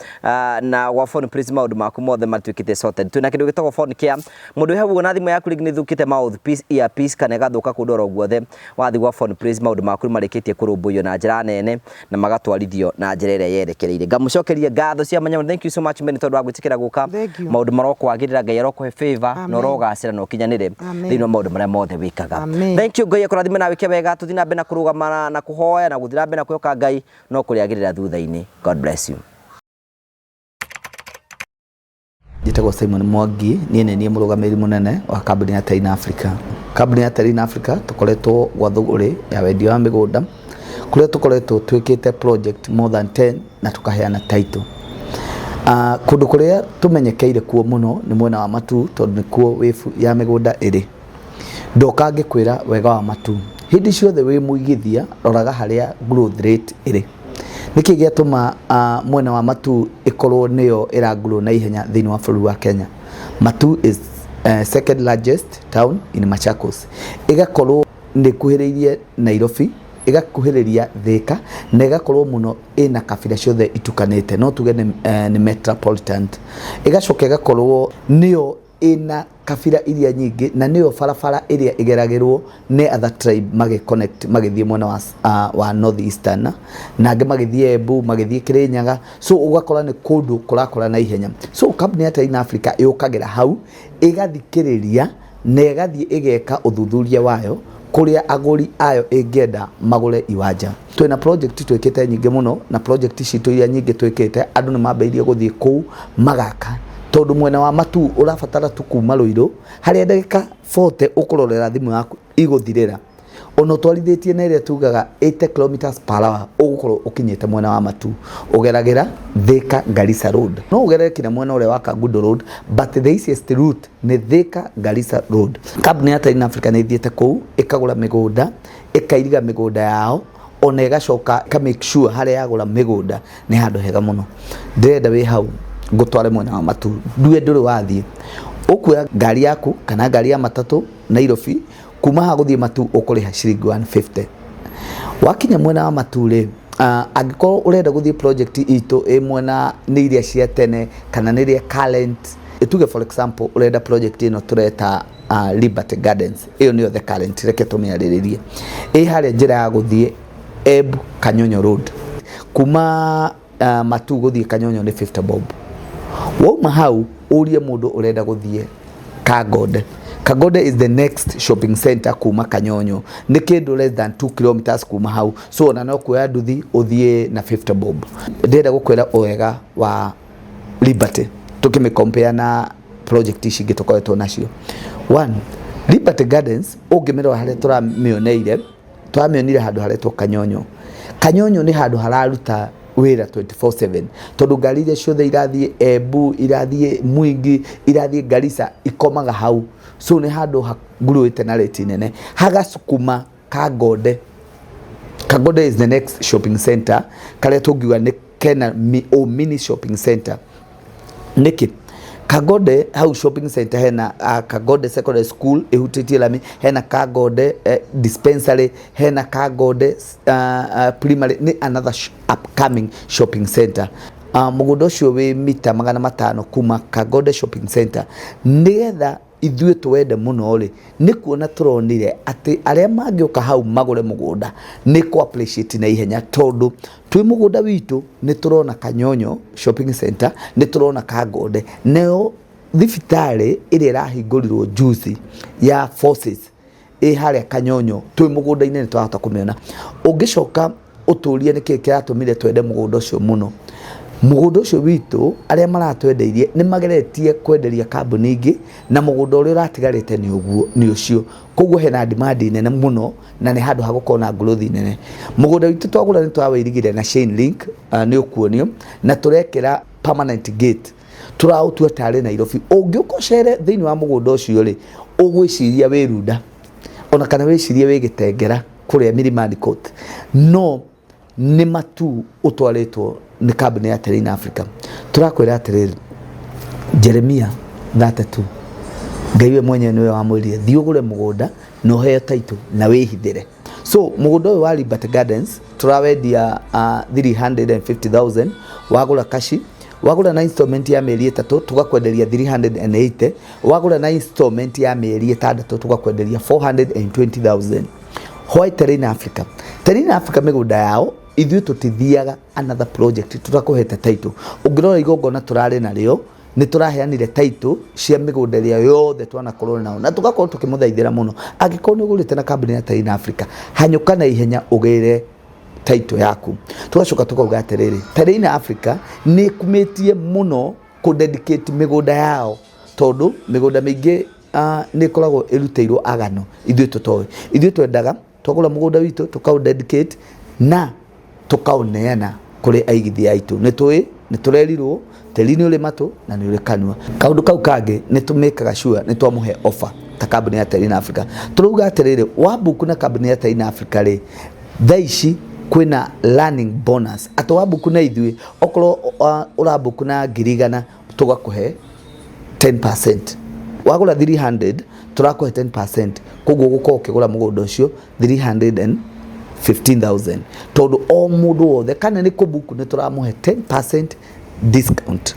na gwa phone praise maundu maku mothe matwikite sorted. Tuna kindu gitagwo phone care. Mundu hebu na thimu yaku ringi nithukite mouthpiece earpiece kana gathuka kundoro guothe wathi gwa phone praise maundu maku marikitie kurumbuyo na njira nene na magatwarithio na njira ire yerekereire. Ngamucokeria ngatho cia manyama. Thank you so much many tondu wa gwitikira guka maundu maroko agirira Ngai aroko he favor no rogacira no kinyanire thino maundu maria mothe wikaga. Thank you Ngai akurathime na wike wega tuthina mbe na kurugama na kuhoya na guthira mbe na kuyoka Ngai no kuriagirira thutha-ini. God bless you. Jitagwo Simon Mwangi ni ni murugamiri munene wa kambuni ya Taina Africa. Kambuni ya Taina Africa tukoretwo gwa thuguri ya wendio wa migunda kuria tukoretwo twikite project more than 10 na tukaheana title. Kundu kuria tumenyekeire kuo muno ni mwena wa Matu tondu ni kuo wifu ya migunda iri. Ndoka ngikwira wega wa Matu hindi ciothe wi muigithia roraga haria growth rate iri. Niki giatuma mwena wa Matu ikorwo niyo iragrow na ihenya thini wa bũrũri wa Kenya. Matu is second largest town in Machakos. Igakorwo ni kuhiririe Nairobi, igakuhiriria Thika na igakorwo muno ina kabira ciothe itukanite no tuge ni metropolitan. Igacoka igakorwo niyo ina kabira iria nyingi na niyo barabara iria igeragirwo ni other tribe mage connect magithie mwena wa north eastern na ange magithie Embu magithie Kirinyaga. So ugakora ni kundu kurakora na ihenya. So kambuni ya Taina Africa yukagira hau igathikiriria na igathie igeka uthuthuria wayo kuria aguri ayo ingenda magure iwanja. Twina project twikite nyingi muno na project citu iria nyingi twikite andu ni mambeirie guthie kuu magaka tondu mwena wa Matu urabatara tukuma Ruiru haria ndagika 40 ukurorera thimu yaku iguthirira ono twarithetie na iria tugaga 80 km/h ugukorwo ukinyite mwena wa Matu ugeragira Thika Garissa Road no ugerere kina mwena ule wa Kagundo Road but the easiest route ni Thika Garissa Road. Kambuni ya Taina Africa ni thiete kuu ikagura migunda ikairiga migunda yao ona igacoka ka make sure haria yagura migunda ni handu hega muno. Ndenda wi hau ngutware mwena wa Matu ndue nduri wathie ukuya ngari yaku kana ngari ya matatu Nairobi kuma ha guthie Matu ukuriha ciringi 150. Wakinya mwena wa Matu ri angikorwo urenda guthie project itu mwena ni iria cia tene kana ni iria current ituge for example urenda project ino tureta Liberty Gardens iyo niyo the current reke tumiariririe haria njira ya guthie Embu Kanyonyo Road kuma Matu guthie Kanyonyo ni 50 bob. Wauma hau urie mundu urenda guthie Kagode. Kagode is the next shopping center kuma Kanyonyo ni kindu less than 2 kilometers kuma hau so na no kuya nduthi uthie na 50 bob. Ndenda gukwira wega wa Liberty tukime compare na project ici gitokoretwo nacio. One, Liberty Gardens ungimero haria turamioneire twamionire handu haretwo Kanyonyo. Kanyonyo ni handu hararuta wira 24/7 tondu ngari iria ciothe irathie Embu irathie Mwingi irathie Garissa ikomaga hau so ni handu haguruite na rate nene hagasukuma Kagode. Kagode is the next shopping center karia tungiwa ni Kena mini shopping center niki Kagode hau shopping center hena Kagode secondary school ehutitie lami hena Kagode dispensary hena Kagode primary ni another upcoming shopping center. Mugunda ucio wi mita 500 kuma Kagode shopping center nigetha ithuĩ twende muno ri ni kuona turonire ati aria mangioka hau magure mugunda ni ko appreciate na ihenya tondu twi mugunda witu ni turona Kanyonyo shopping center ni turona Kagode neo thibitari iria irahingũrirwo juice ya forces haria Kanyonyo twi mugunda ine ni twahota kumiona. Ungicoka uturie niki kiratumire twende mugunda ucio muno mugunda ucio witu aria maratwendeirie ni mageretie kwenderia kambuni ingi na mugunda uria uratigarite ni ucio koguo hena demand nene muno na ni handu hagukorwo na growth nene. Mugunda witu twagura ni twawirigire na chain link ni ukuonio na turekera permanent gate turautua tare Nairobi. Ungiukocere thini wa mugunda ucio ri ugwiciria wirunda ona kana wicirie wigitengera kuria Milimani Court no ni matu utwaritwo ni kambuni ya Terrain Africa. Turakwira atiriri Jeremia 32 Ngaiwe mwenye niwe wamwirire thii ugure mugunda no heo title na wihithire. So mugunda uyu wa Liberty Gardens turawendia 350,000 wagura kashi, wagura na installment ya mieri 3 tugakwenderia 380, wagura na installment ya mieri 6 tugakwenderia 420,000. Why Terrain Africa? Terrain Africa migunda yao ithuĩ tutithiaga another project turakuhete title. Ungirora igongona turari nario ni turaheanire title cia migunda ria yothe twanakorwo nao na tugakorwo tukimuthaithira muno. Angikorwo ni ugurite na kambuni ya Terrain Africa hanyuka na ihenya ugire title yaku. Tugacoka tukauga atiriri Terrain Africa ni kumetie muno ku dedicate migunda yao tondu migunda mingi ni koragwo iruteirwo agano ithuĩ tutoe. Ithuĩ twendaga twagura mugunda witu tukau dedicate na tukauneana kuri aigithia aitu. Ni turerirwo teri ni uri matu na ni uri kanua. Kaundu kau kangi ni tumekaga sure ni twamuhe offer ta kambuni ya Terrain Africa. Turuga atiriri wabuku na kambuni ya Terrain Africa ri thaici kwina learning bonus ato wabuku na ithuĩ okoro urabuku na 100 tugakuhe 10%. Wagura 300 turakuhe 10%. Koguo gukorwo ukigura mugunda ucio 315,000 tondu o mundu wothe kana ni kubuku ni turamuhe 10% discount.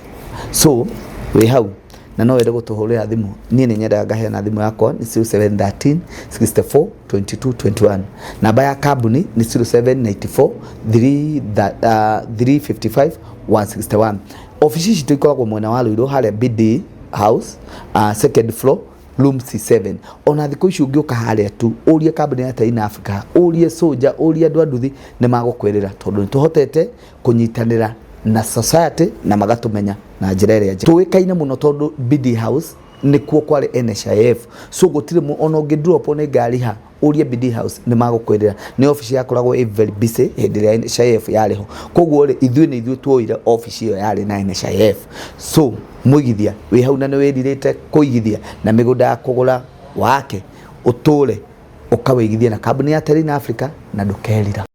So we hau na no wende gutuhurira thimu nie ni nyendaga ngaheana thimu yakwa ni 0713 64 22 21. Namba ya kambuni ni 0794 355 161. Ofisi citu ikoragwo mwena wa Ruiru haria BD House second floor room C7. Ona thiko ici ungiuka haria tu urie kambuni ya Terrain Africa urie soja urie andu anduthi ni magukwerera tondu ni tuhotete kunyitanira na society na magatumenya na njira iria tuikaine muno tondu BD House ni kuo kwari NHIF. So gutire mu ona ungi drop one ngari ha urie BD House ni magukwerera ni office yakoragwo very busy hindi ya NHIF yariho. Koguo ri ithuĩ tuoire office iyo yari na NHIF. So muigithia wi hau na ni wiririte kuigithia na migunda ya kugura wake uture ukaweigithia na kambuni ya Terrain Africa na ndukerira.